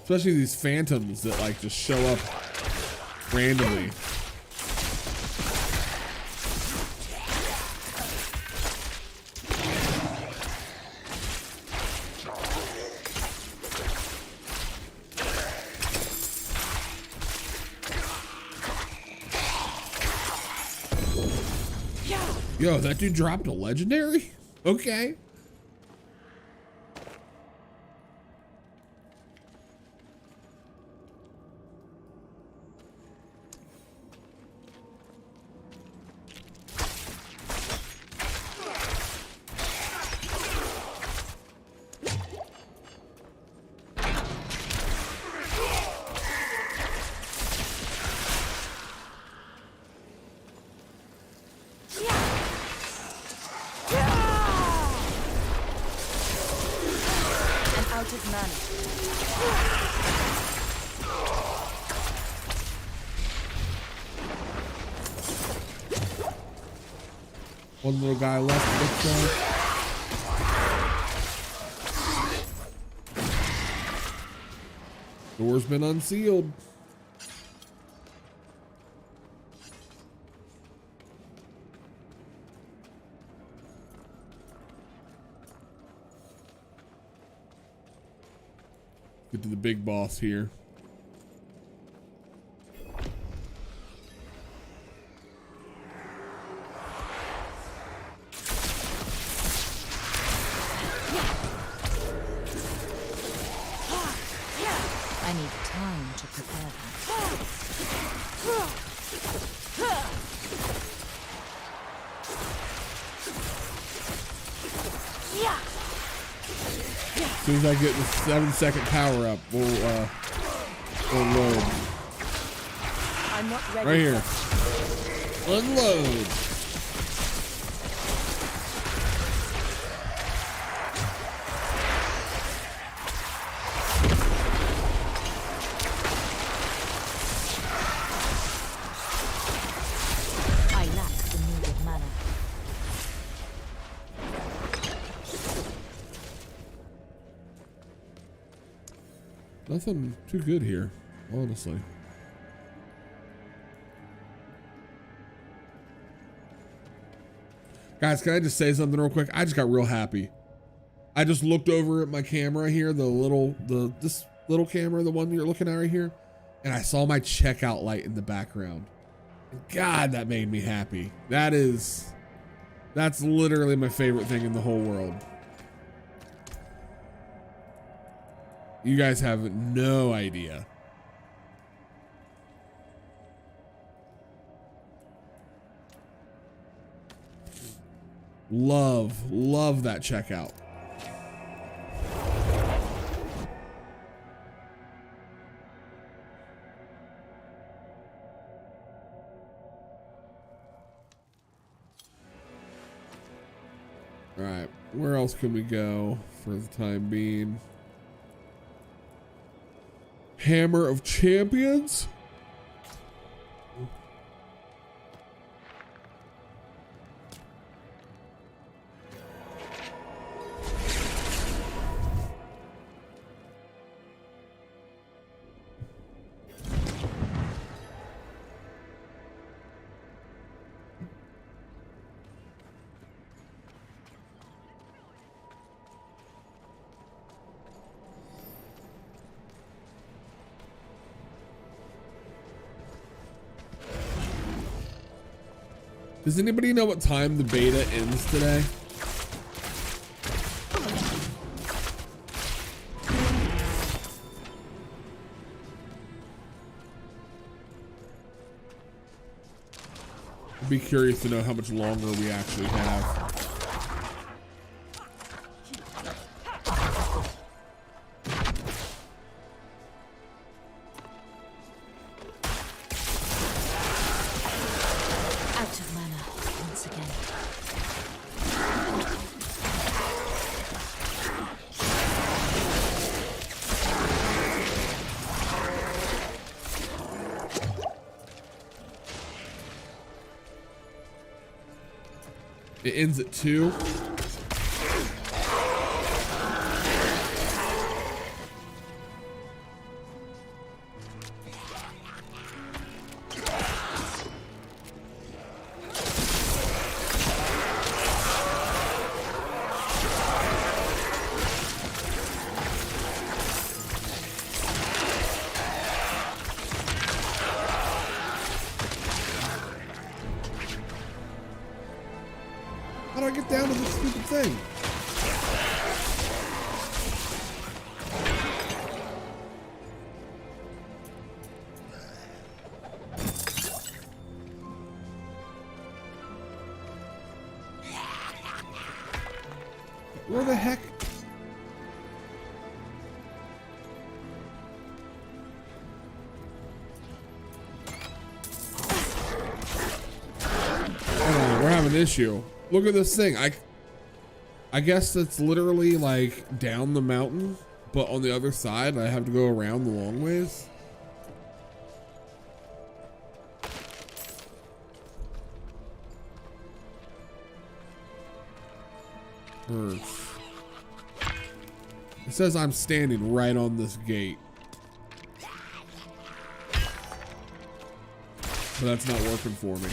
Especially these phantoms that like just show up randomly. Yo, that dude dropped a legendary? Okay. One little guy left. Door's been unsealed. Get to the big boss here. I need time to prepare that. As soon as I get the 7-second power up, we'll load. I'm not ready. Right here. Unload. I lack the needed mana. Nothing too good here, honestly. Guys, can I just say something real quick? I just got real happy. I just looked over at my camera here, this little camera, the one you're looking at right here, and I saw my checkout light in the background. God, that made me happy. That's literally my favorite thing in the whole world. You guys have no idea. Love that checkout. All right, where else can we go for the time being? Hammer of Champions? Does anybody know what time the beta ends today? I'd be curious to know how much longer we actually have. It ends at 2. How do I get down to this stupid thing? Where the heck? We're having an issue. Look at this thing. I guess it's literally like down the mountain, but on the other side, I have to go around the long ways. It says I'm standing right on this gate. But that's not working for me.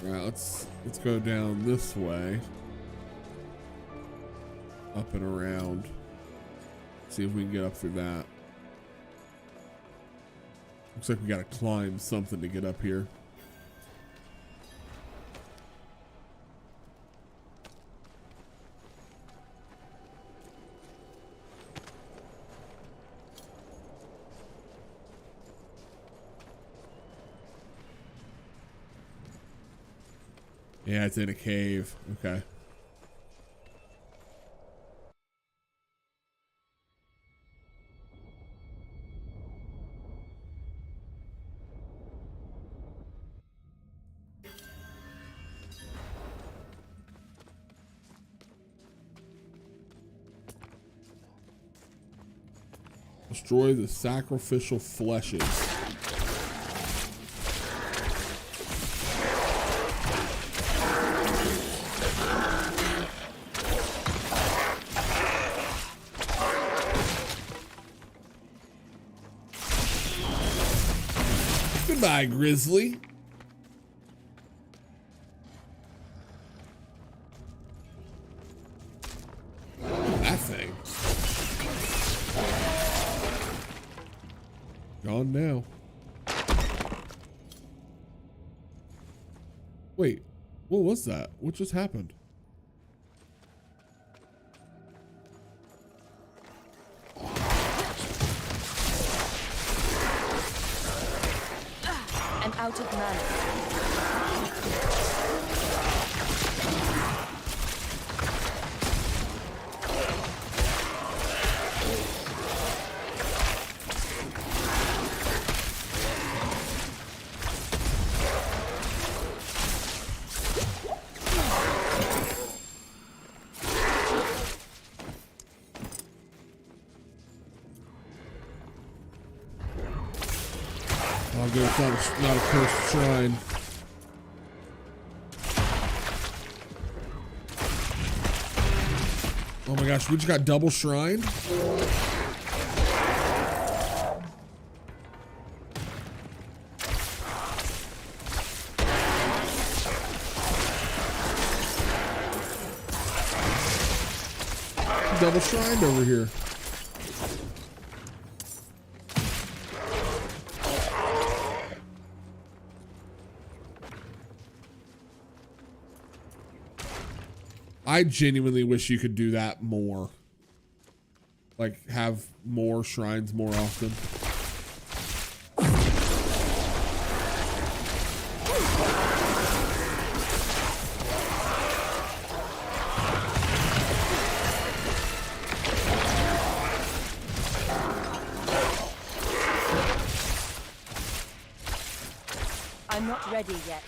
Alright, let's go down this way. Up and around. See if we can get up through that. Looks like we gotta climb something to get up here. Yeah, it's in a cave. Okay. Destroy the sacrificial fleshes. Goodbye, Grizzly. That thing. Gone now. Wait, what was that? What just happened? I'm out of mana. I'll go. It's not a cursed shrine. Oh my gosh, we just got double shrine? Double shrined over here. I genuinely wish you could do that more. Like, have more shrines more often. I'm not ready yet.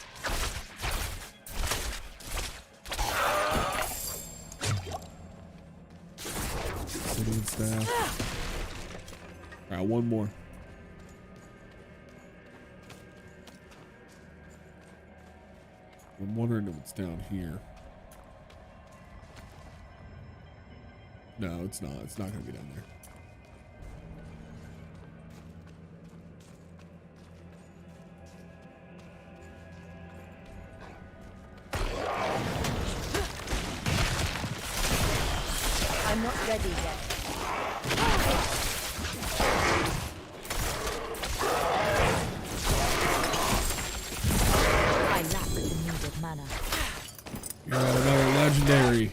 All right, one more. I'm wondering if it's down here. No, it's not. It's not going to be down there. I'm not ready yet. I lack the needed mana. You're another legendary.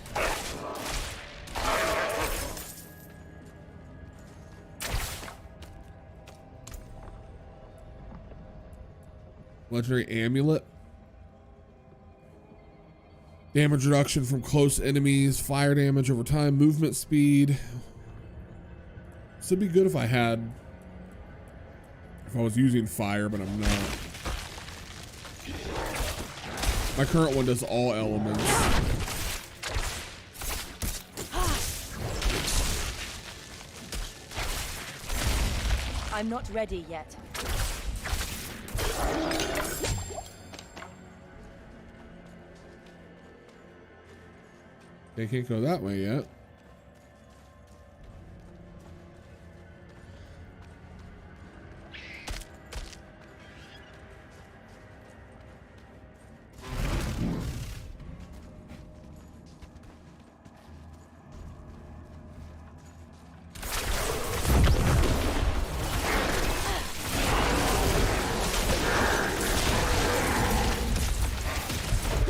Legendary amulet. Damage reduction from close enemies, fire damage over time, movement speed. This would be good if I was using fire, but I'm not. My current one does all elements. I'm not ready yet. They can't go that way yet.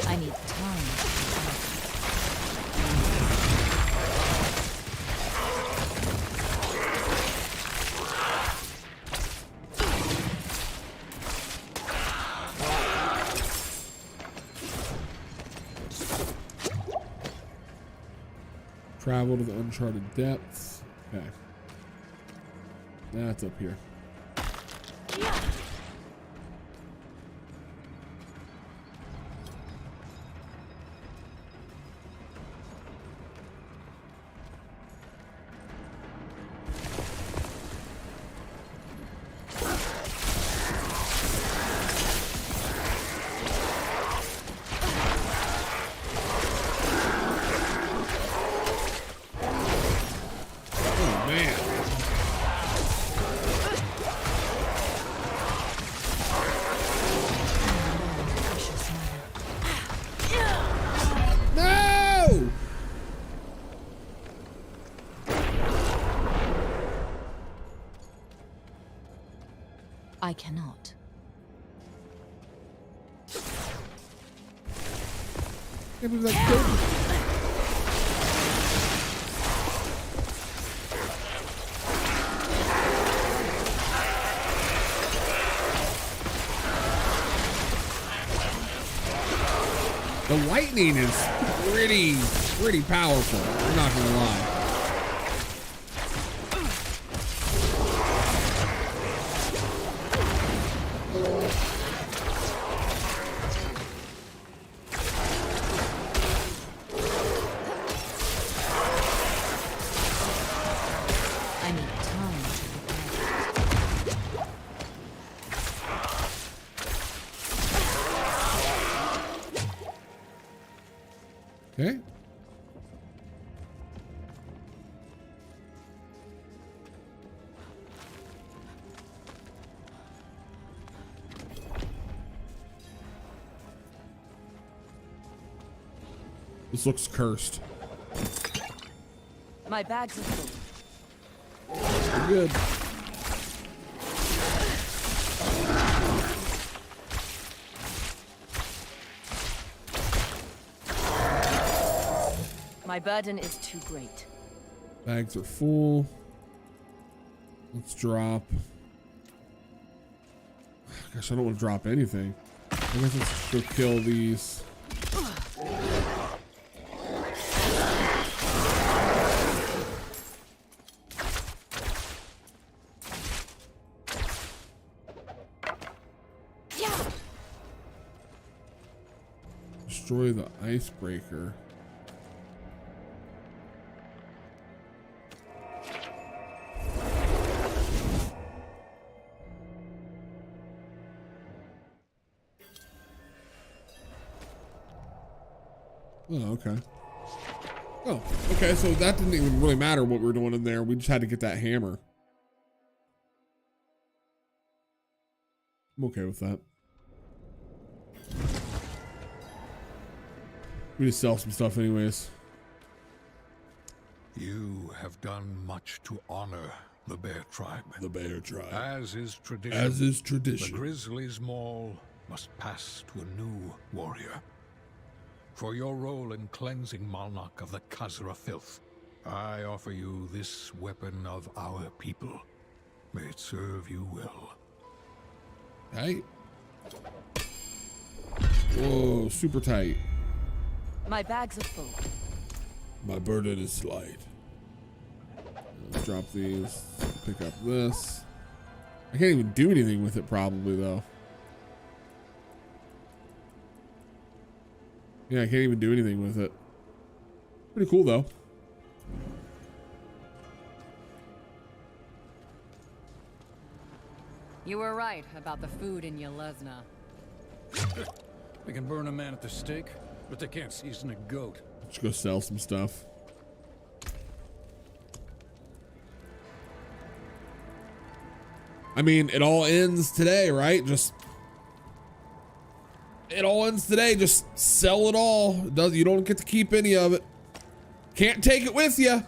I need time. Travel to the uncharted depths. Okay. That's up here. I cannot. Maybe that's good. The lightning is pretty powerful. I'm not gonna lie. I need time to prepare. Okay. This looks cursed. My bags are full. We're good. My burden is too great. Bags are full. Let's drop. Gosh, I don't want to drop anything. I guess let's go kill these. Destroy the icebreaker. Oh, okay. Oh, okay, so that didn't even really matter what we were doing in there. We just had to get that hammer. I'm okay with that. We just sell some stuff anyways. You have done much to honor the Bear Tribe. The Bear Tribe. As is tradition. As is The tradition. Grizzly's Maul must pass to a new warrior. For your role in cleansing Malnak of the Khazra filth, I offer you this weapon of our people. May it serve you well. Tight. Whoa, super tight. My bags are full. My burden is light. Let's drop these. Pick up this. I can't even do anything with it probably though. Yeah, I can't even do anything with it. Pretty cool though. You were right about the food in Yelesna. They can burn a man at the stake, but they can't season a goat. Let's go sell some stuff. I mean, it all ends today, right? It all ends today. Just sell it all. You don't get to keep any of it. Can't take it with you.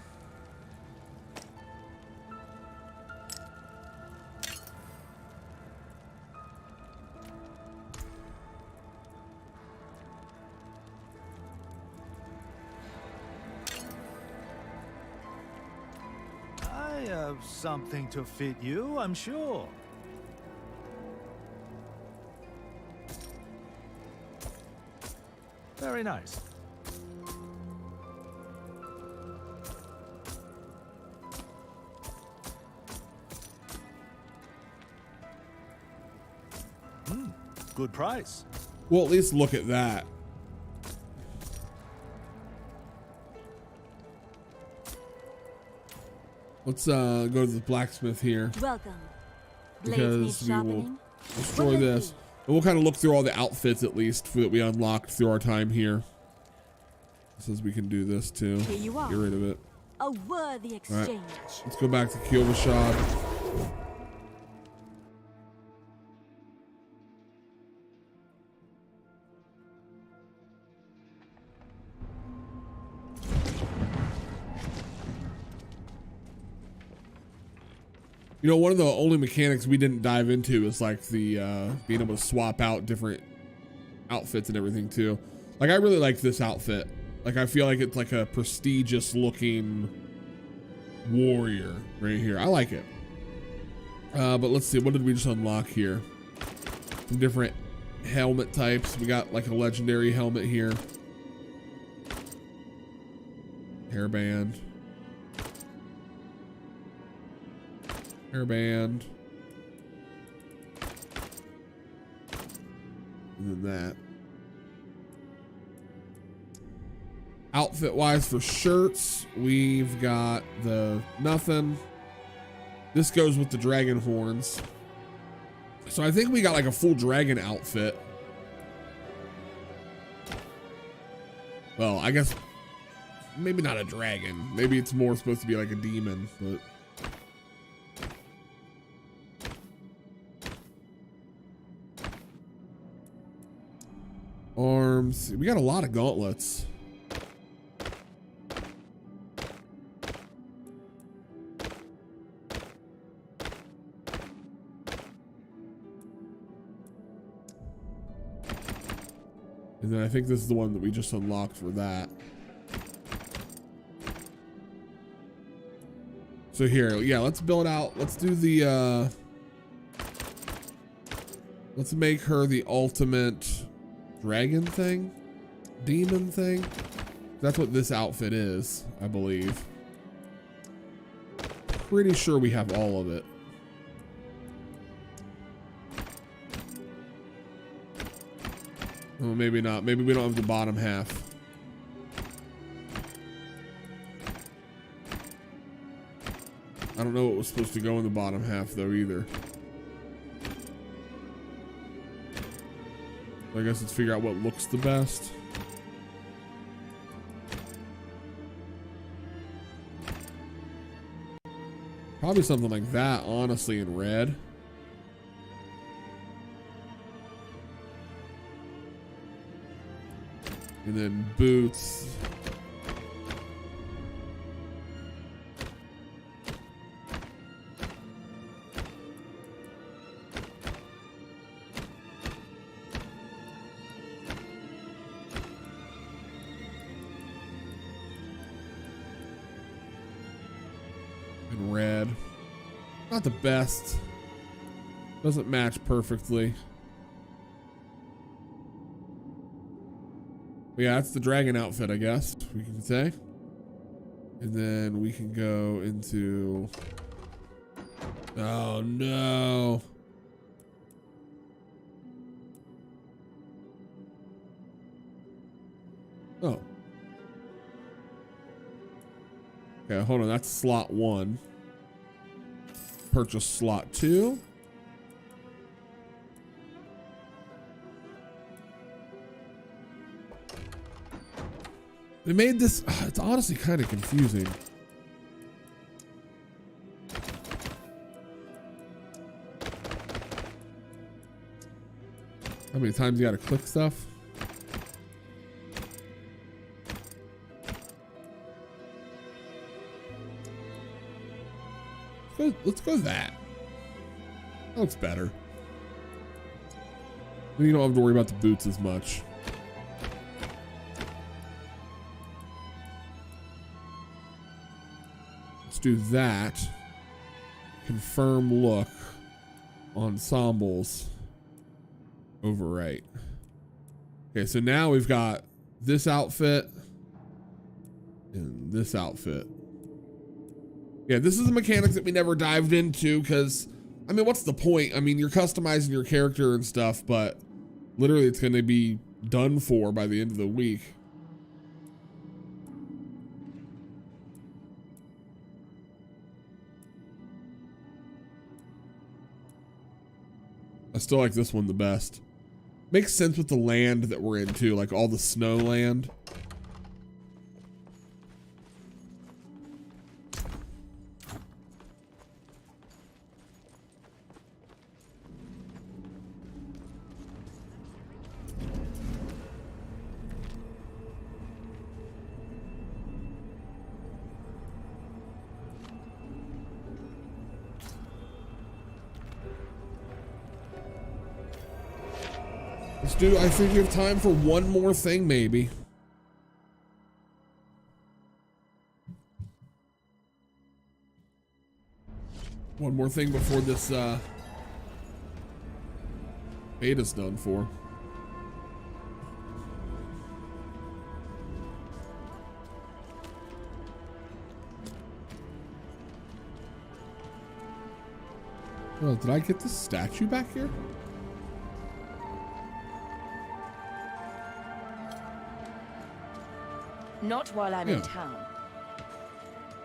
I have something to fit you, I'm sure. Very nice. Good price. Well, at least look at that. Let's go to the blacksmith here. Welcome. Because we will destroy this. And we'll kind of look through all the outfits at least that we unlocked through our time here. It says we can do this too. Here you are. Get rid of it. A worthy exchange. Let's go back to Kyovashad. You know, one of the only mechanics we didn't dive into is like the being able to swap out different outfits and everything too. Like I really like this outfit. Like I feel like it's like a prestigious looking warrior right here. I like it. But let's see, what did we just unlock here? Some different helmet types. We got like a legendary helmet here. Hairband. Hairband. And then that. Outfit wise for shirts, we've got the nothing. This goes with the dragon horns. So I think we got like a full dragon outfit. Well, I guess maybe not a dragon. Maybe it's more supposed to be like a demon, but arms. We got a lot of gauntlets. And then I think this is the one that we just unlocked for that. So here, yeah, let's build out. Let's do the, let's make her the ultimate dragon thing, demon thing. That's what this outfit is, I believe. Pretty sure we have all of it. Oh, maybe not. Maybe we don't have the bottom half. I don't know what was supposed to go in the bottom half though either. I guess let's figure out what looks the best. Probably something like that, honestly, in red. And then boots. And red. Not the best. Doesn't match perfectly. But yeah, that's the dragon outfit, I guess we can say. And then we can go into... Oh no. Oh. Okay, hold on, that's slot 1. Purchase slot 2. They made this, it's honestly kind of confusing. How many times you gotta click stuff? Let's go that. That looks better. Then you don't have to worry about the boots as much. Let's do that. Confirm look. Ensembles. Overwrite. Okay, so now we've got this outfit and this outfit. Yeah, this is a mechanic that we never dived into because, I mean, what's the point? I mean, you're customizing your character and stuff, but literally it's going to be done for by the end of the week. I still like this one the best. Makes sense with the land that we're in too, like all the snow land. Let's do, I think we have time for one more thing, maybe. One more thing before this beta's done for. Oh, did I get the statue back here? Not while I'm in town.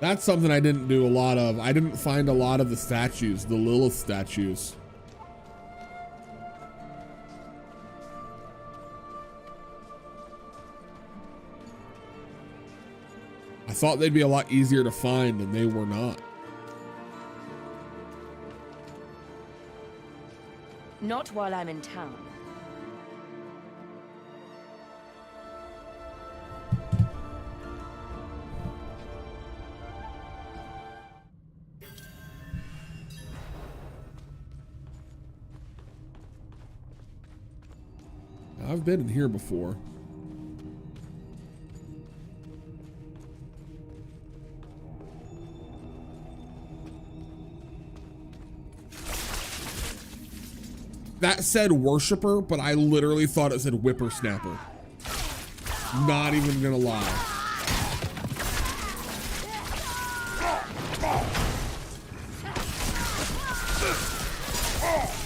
That's something I didn't do a lot of. I didn't find a lot of the statues, the Lilith statues. I thought they'd be a lot easier to find, and they were not. Not while I'm in town. I've been in here before. That said worshiper, but I literally thought it said whippersnapper. Not even gonna lie.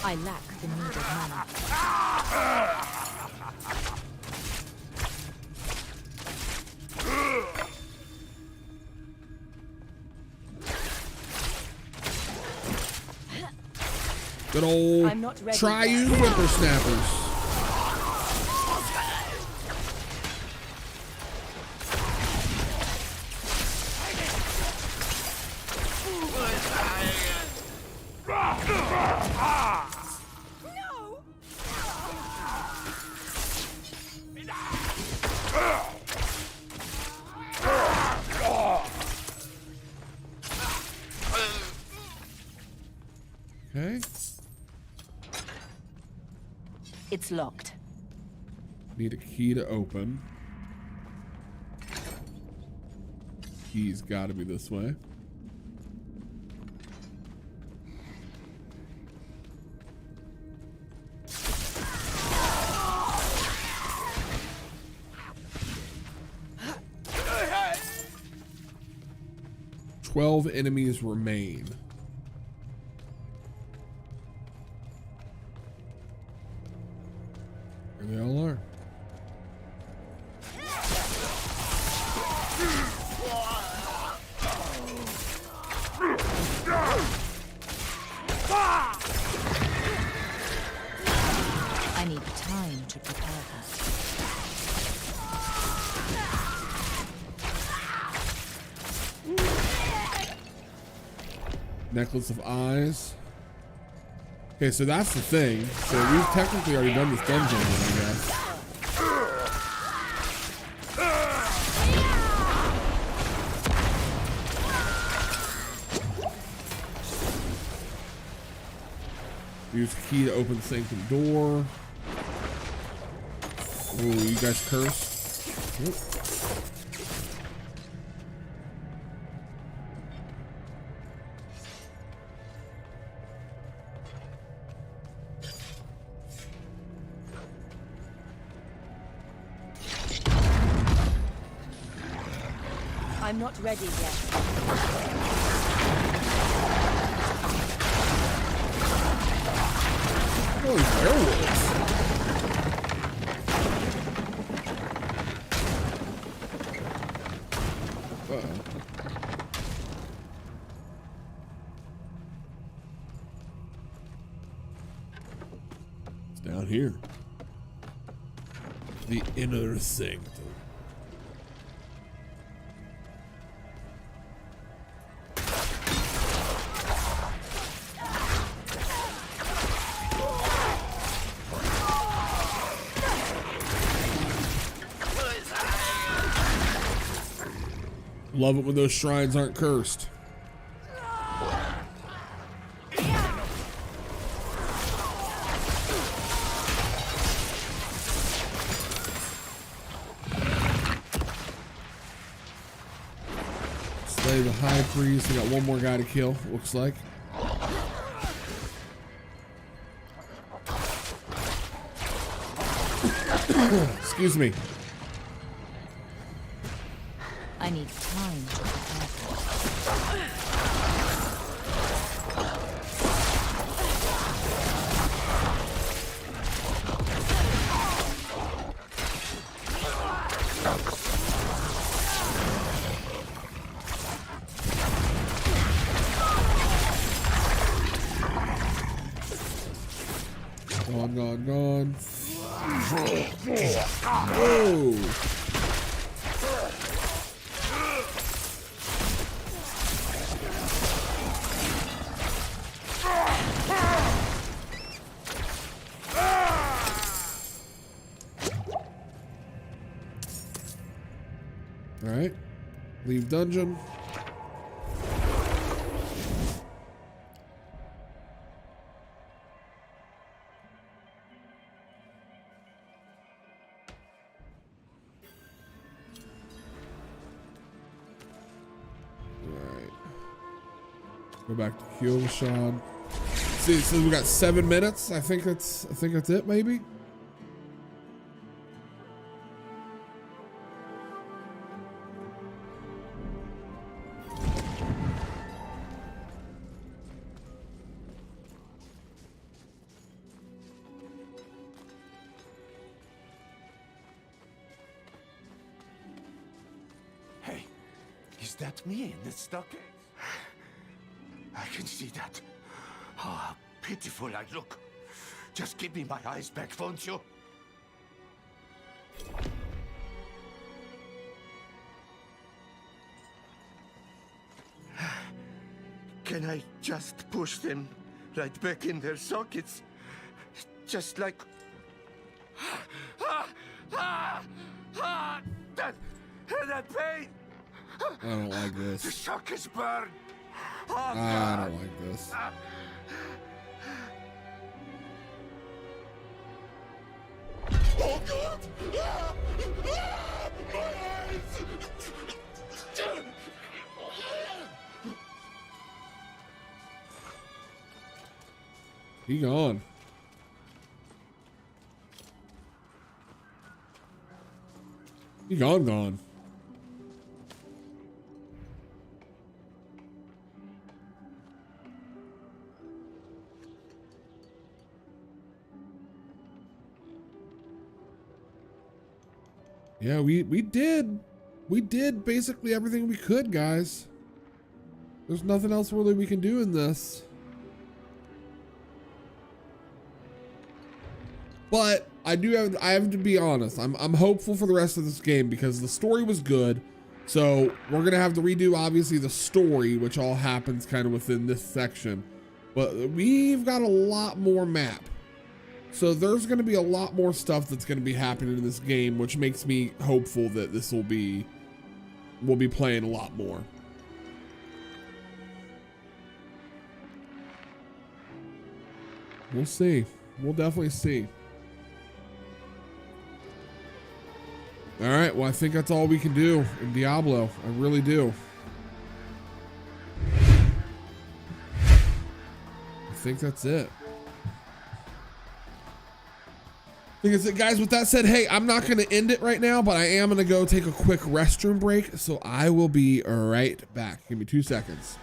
I lack the needed mana. Good old I'm not ready triune yet. whippersnappers. Okay. It's locked. Need a key to open. Key's got to be this way. Twelve enemies remain. There they all are. I need time to prepare that. Necklace of eyes. Okay, so that's the thing. So we've technically already done this dungeon, I guess. Use key to open the sanctum door. Ooh, you guys curse. Yep. I'm not ready yet. Holy werewolves. Uh-oh. It's down here. The inner sanctum. Love it when those shrines aren't cursed. Slay the high priest. We got one more guy to kill, looks like. Excuse me. I need time to prepare that. Gone. Whoa. All right, leave dungeon. Go back to Kyoshan. See, so we got 7 minutes. I think that's it, maybe. Hey, is that me in the stockade? I can see that. Oh, how pitiful I look. Just give me my eyes back, won't you? Can I just push them right back in their sockets? Just like... that pain! I don't like The this. sockets burn! Oh, I don't like this. Oh, God! My eyes! He gone. He gone. Yeah, we did basically everything we could, guys. There's nothing else really we can do in this. But I have to be honest. I'm hopeful for the rest of this game because the story was good. So we're gonna have to redo obviously the story, which all happens kind of within this section. But we've got a lot more map. So there's gonna be a lot more stuff that's gonna be happening in this game, which makes me hopeful that this we'll be playing a lot more. We'll see. We'll definitely see. All right, well, I think that's all we can do in Diablo. I really do. I think that's it. I think that's it, guys. With that said, hey, I'm not going to end it right now, but I am going to go take a quick restroom break. So I will be right back. Give me 2 seconds.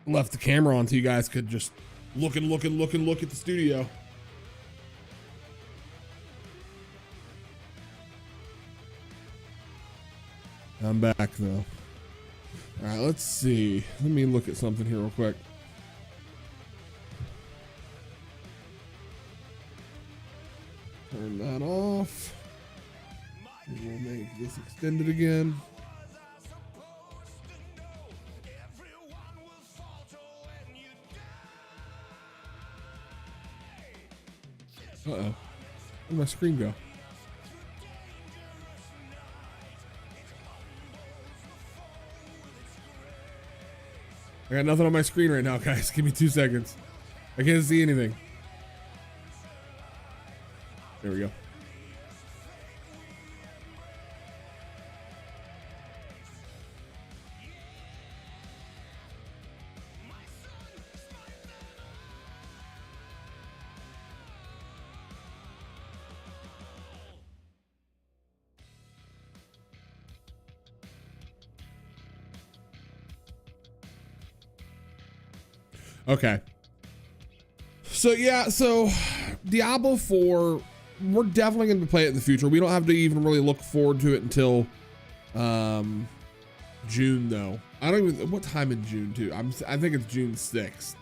left the camera on so you guys could just look at the studio. I'm back though. All right, let's see. Let me look at something here real quick. Turn that off. And we'll make this extended again. Uh-oh. Where'd my screen go? I got nothing on my screen right now, guys. Give me 2 seconds. I can't see anything. There we go. Okay. So yeah, so Diablo 4, we're definitely going to play it in the future. We don't have to even really look forward to it until June though. I don't even, what time in June too? I think it's June 6th.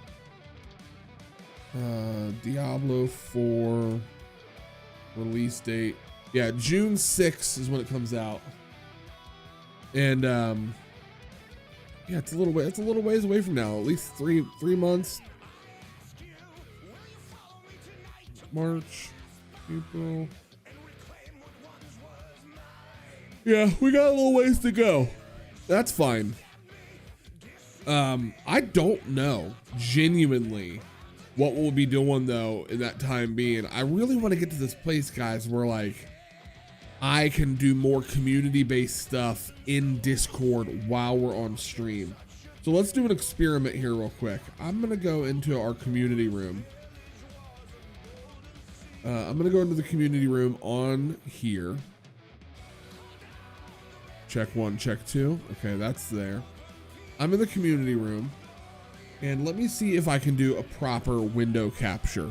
Diablo 4 release date. Yeah, June 6th is when it comes out. And yeah, it's a little ways away from now. At least three months. March, April. Yeah, we got a little ways to go. That's fine. I don't know genuinely what we'll be doing though in that time being. I really want to get to this place, guys, where like I can do more community-based stuff in Discord while we're on stream. So let's do an experiment here real quick. I'm gonna go into our community room. I'm gonna go into the community room on here. Check 1, check 2. Okay, that's there. I'm in the community room. And let me see if I can do a proper window capture.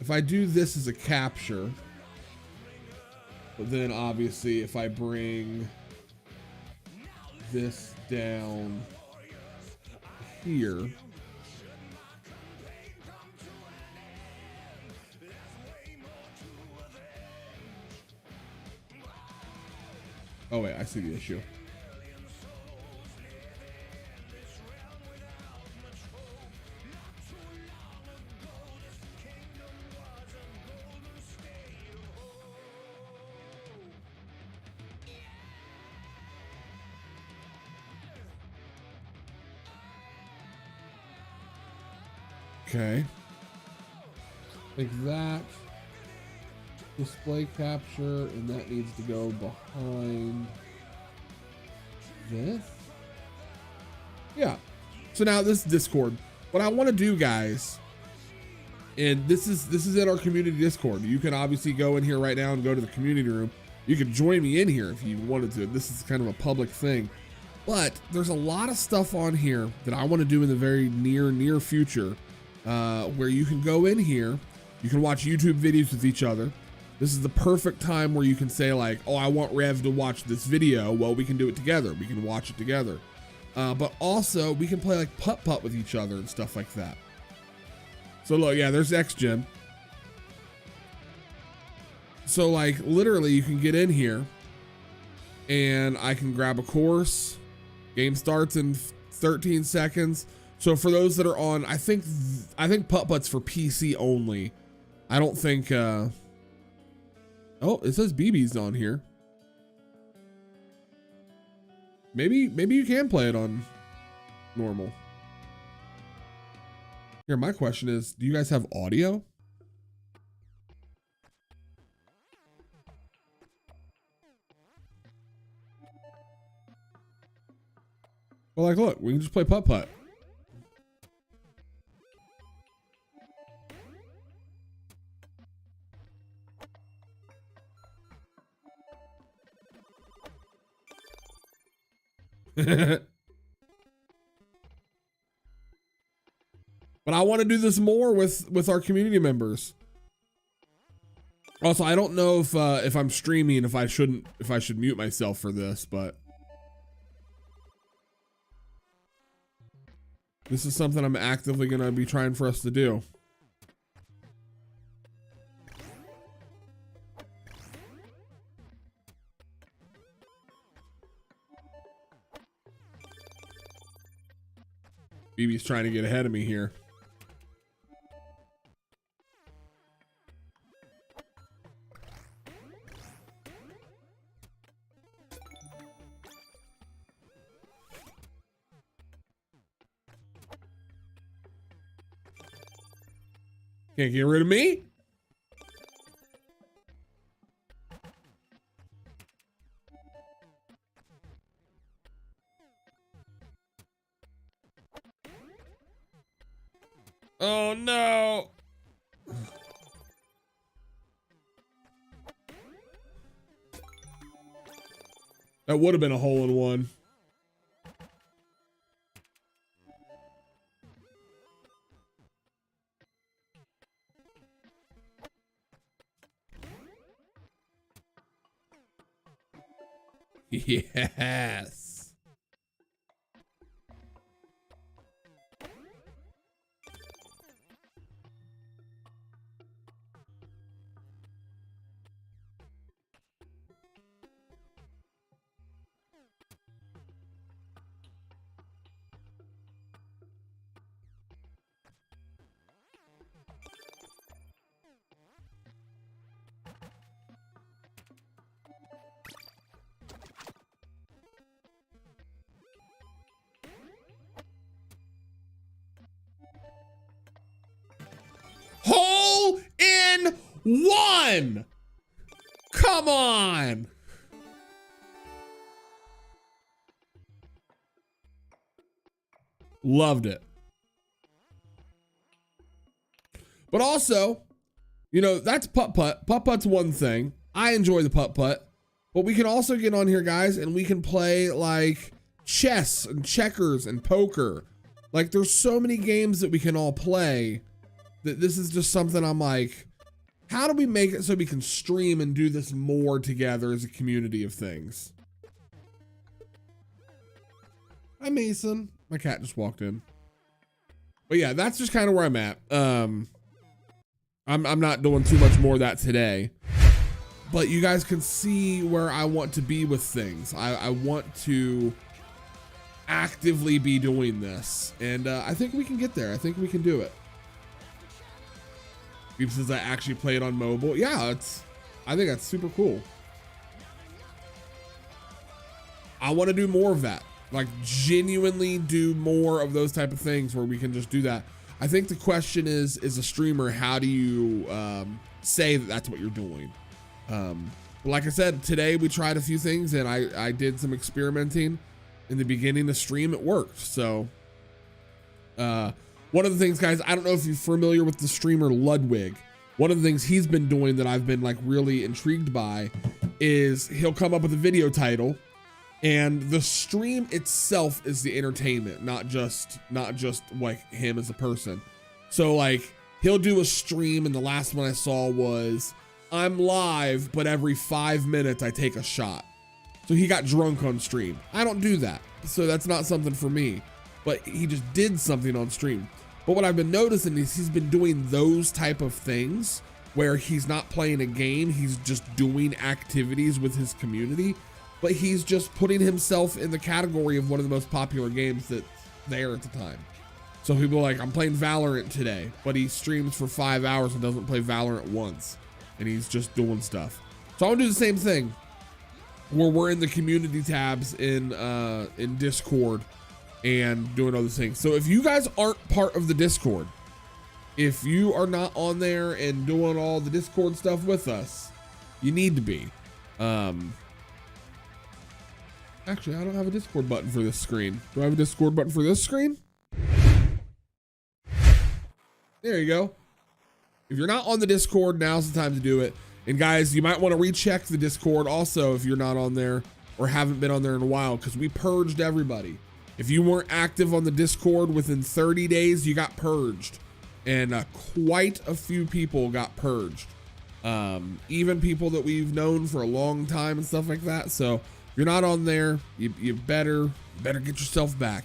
If I do this as a capture, but then obviously if I bring this down here, oh wait, I see the issue. Okay, like that, display capture, and that needs to go behind this. Yeah, so now this is Discord. What I want to do, guys, and this is in our community Discord. You can obviously go in here right now and go to the community room. You can join me in here if you wanted to. This is kind of a public thing, but there's a lot of stuff on here that I want to do in the very near future. Where you can go in here, you can watch YouTube videos with each other. This is the perfect time where you can say like, oh, I want Rev to watch this video. Well, we can do it together. We can watch it together. But also we can play like putt-putt with each other and stuff like that. So look, yeah, there's XGen. So like literally you can get in here and I can grab a course. Game starts in 13 seconds. So for those that are on, I think putt-putt's for PC only. I don't think, oh, it says BB's on here. Maybe you can play it on normal. Here, my question is, do you guys have audio? Well, But like, look, we can just play putt-putt. But I want to do this more with our community members. Also, I don't know if I'm streaming, if I should mute myself for this, but this is something I'm actively going to be trying for us to do. BB's trying to get ahead of me here. Can't get rid of me? Oh no. That would have been a hole in one. Yes. Hole in one. Come on. Loved it. But also, you know, that's putt-putt. Putt-putt's one thing. I enjoy the putt-putt. But we can also get on here, guys, and we can play like chess and checkers and poker. Like, there's so many games that we can all play. This is just something I'm like, how do we make it so we can stream and do this more together as a community of things? Hi, Mason. My cat just walked in. But yeah, that's just kind of where I'm at. I'm not doing too much more of that today. But you guys can see where I want to be with things. I want to actively be doing this. And I think we can get there. I think we can do it. Even since I actually play it on mobile. Yeah, I think that's super cool. I want to do more of that. Like, genuinely do more of those type of things where we can just do that. I think the question is, as a streamer, how do you say that that's what you're doing? But like I said, today we tried a few things and I did some experimenting in the beginning of stream. It worked. So, one of the things, guys, I don't know if you're familiar with the streamer Ludwig. One of the things he's been doing that I've been like really intrigued by is he'll come up with a video title and the stream itself is the entertainment, not just like him as a person. So like he'll do a stream and the last one I saw was I'm live, but every 5 minutes I take a shot. So he got drunk on stream. I don't do that. So that's not something for me, but he just did something on stream. But what I've been noticing is he's been doing those type of things where he's not playing a game. He's just doing activities with his community, but he's just putting himself in the category of one of the most popular games that's there at the time. So people are like, I'm playing Valorant today, but he streams for 5 hours and doesn't play Valorant once. And he's just doing stuff. So I want to do the same thing where we're in the community tabs in Discord and doing other things. So if you guys aren't part of the Discord, if you are not on there and doing all the Discord stuff with us, you need to be. Actually, I don't have a Discord button for this screen. Do I have a Discord button for this screen? There you go. If you're not on the Discord, now's the time to do it. And guys, you might want to recheck the Discord also if you're not on there or haven't been on there in a while, because we purged everybody. If you weren't active on the Discord within 30 days, you got purged. And quite a few people got purged. Even people that we've known for a long time and stuff like that. So if you're not on there, you better get yourself back.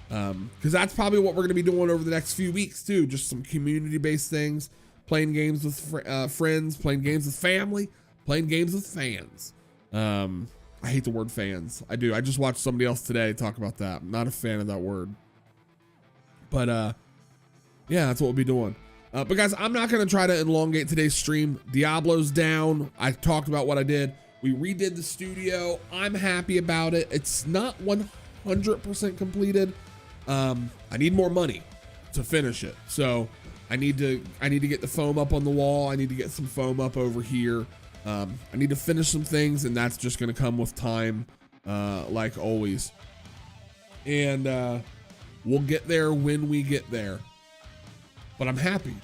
Because that's probably what we're going to be doing over the next few weeks too. Just some community-based things. Playing games with friends, playing games with family, playing games with fans. I hate the word fans. I do. I just watched somebody else today talk about that. I'm not a fan of that word. But yeah, that's what we'll be doing. But guys, I'm not going to try to elongate today's stream. Diablo's down. I talked about what I did. We redid the studio. I'm happy about it. It's not 100% completed. I need more money to finish it. So I need to get the foam up on the wall. I need to get some foam up over here. I need to finish some things, and that's just going to come with time, like always. And we'll get there when we get there. But I'm happy.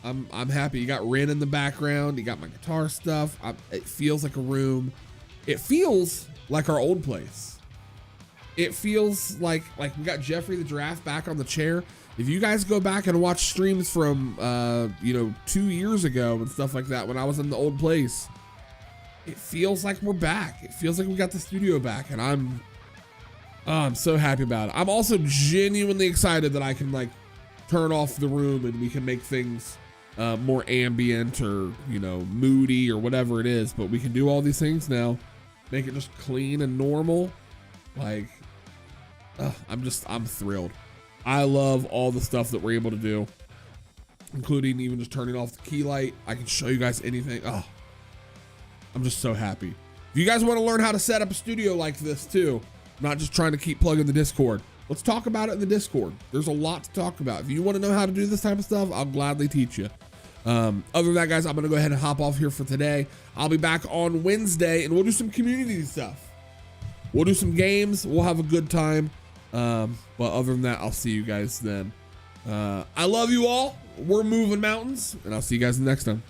I'm happy. You got Ren in the background. You got my guitar stuff. It feels like a room. It feels like our old place. It feels like we got Jeffrey the Giraffe back on the chair. If you guys go back and watch streams from 2 years ago and stuff like that, when I was in the old place, it feels like we're back. It feels like we got the studio back, and I'm so happy about it. I'm also genuinely excited that I can like turn off the room and we can make things more ambient or moody or whatever it is. But we can do all these things now, make it just clean and normal. Like, I'm thrilled. I love all the stuff that we're able to do, including even just turning off the key light. I can show you guys anything. Oh, I'm just so happy. If you guys want to learn how to set up a studio like this too, I'm not just trying to keep plugging the Discord. Let's talk about it in the Discord. There's a lot to talk about. If you want to know how to do this type of stuff, I'll gladly teach you. Other than that, guys, I'm going to go ahead and hop off here for today. I'll be back on Wednesday, and we'll do some community stuff. We'll do some games. We'll have a good time. But other than that, I'll see you guys then. I love you all. We're moving mountains, and I'll see you guys next time.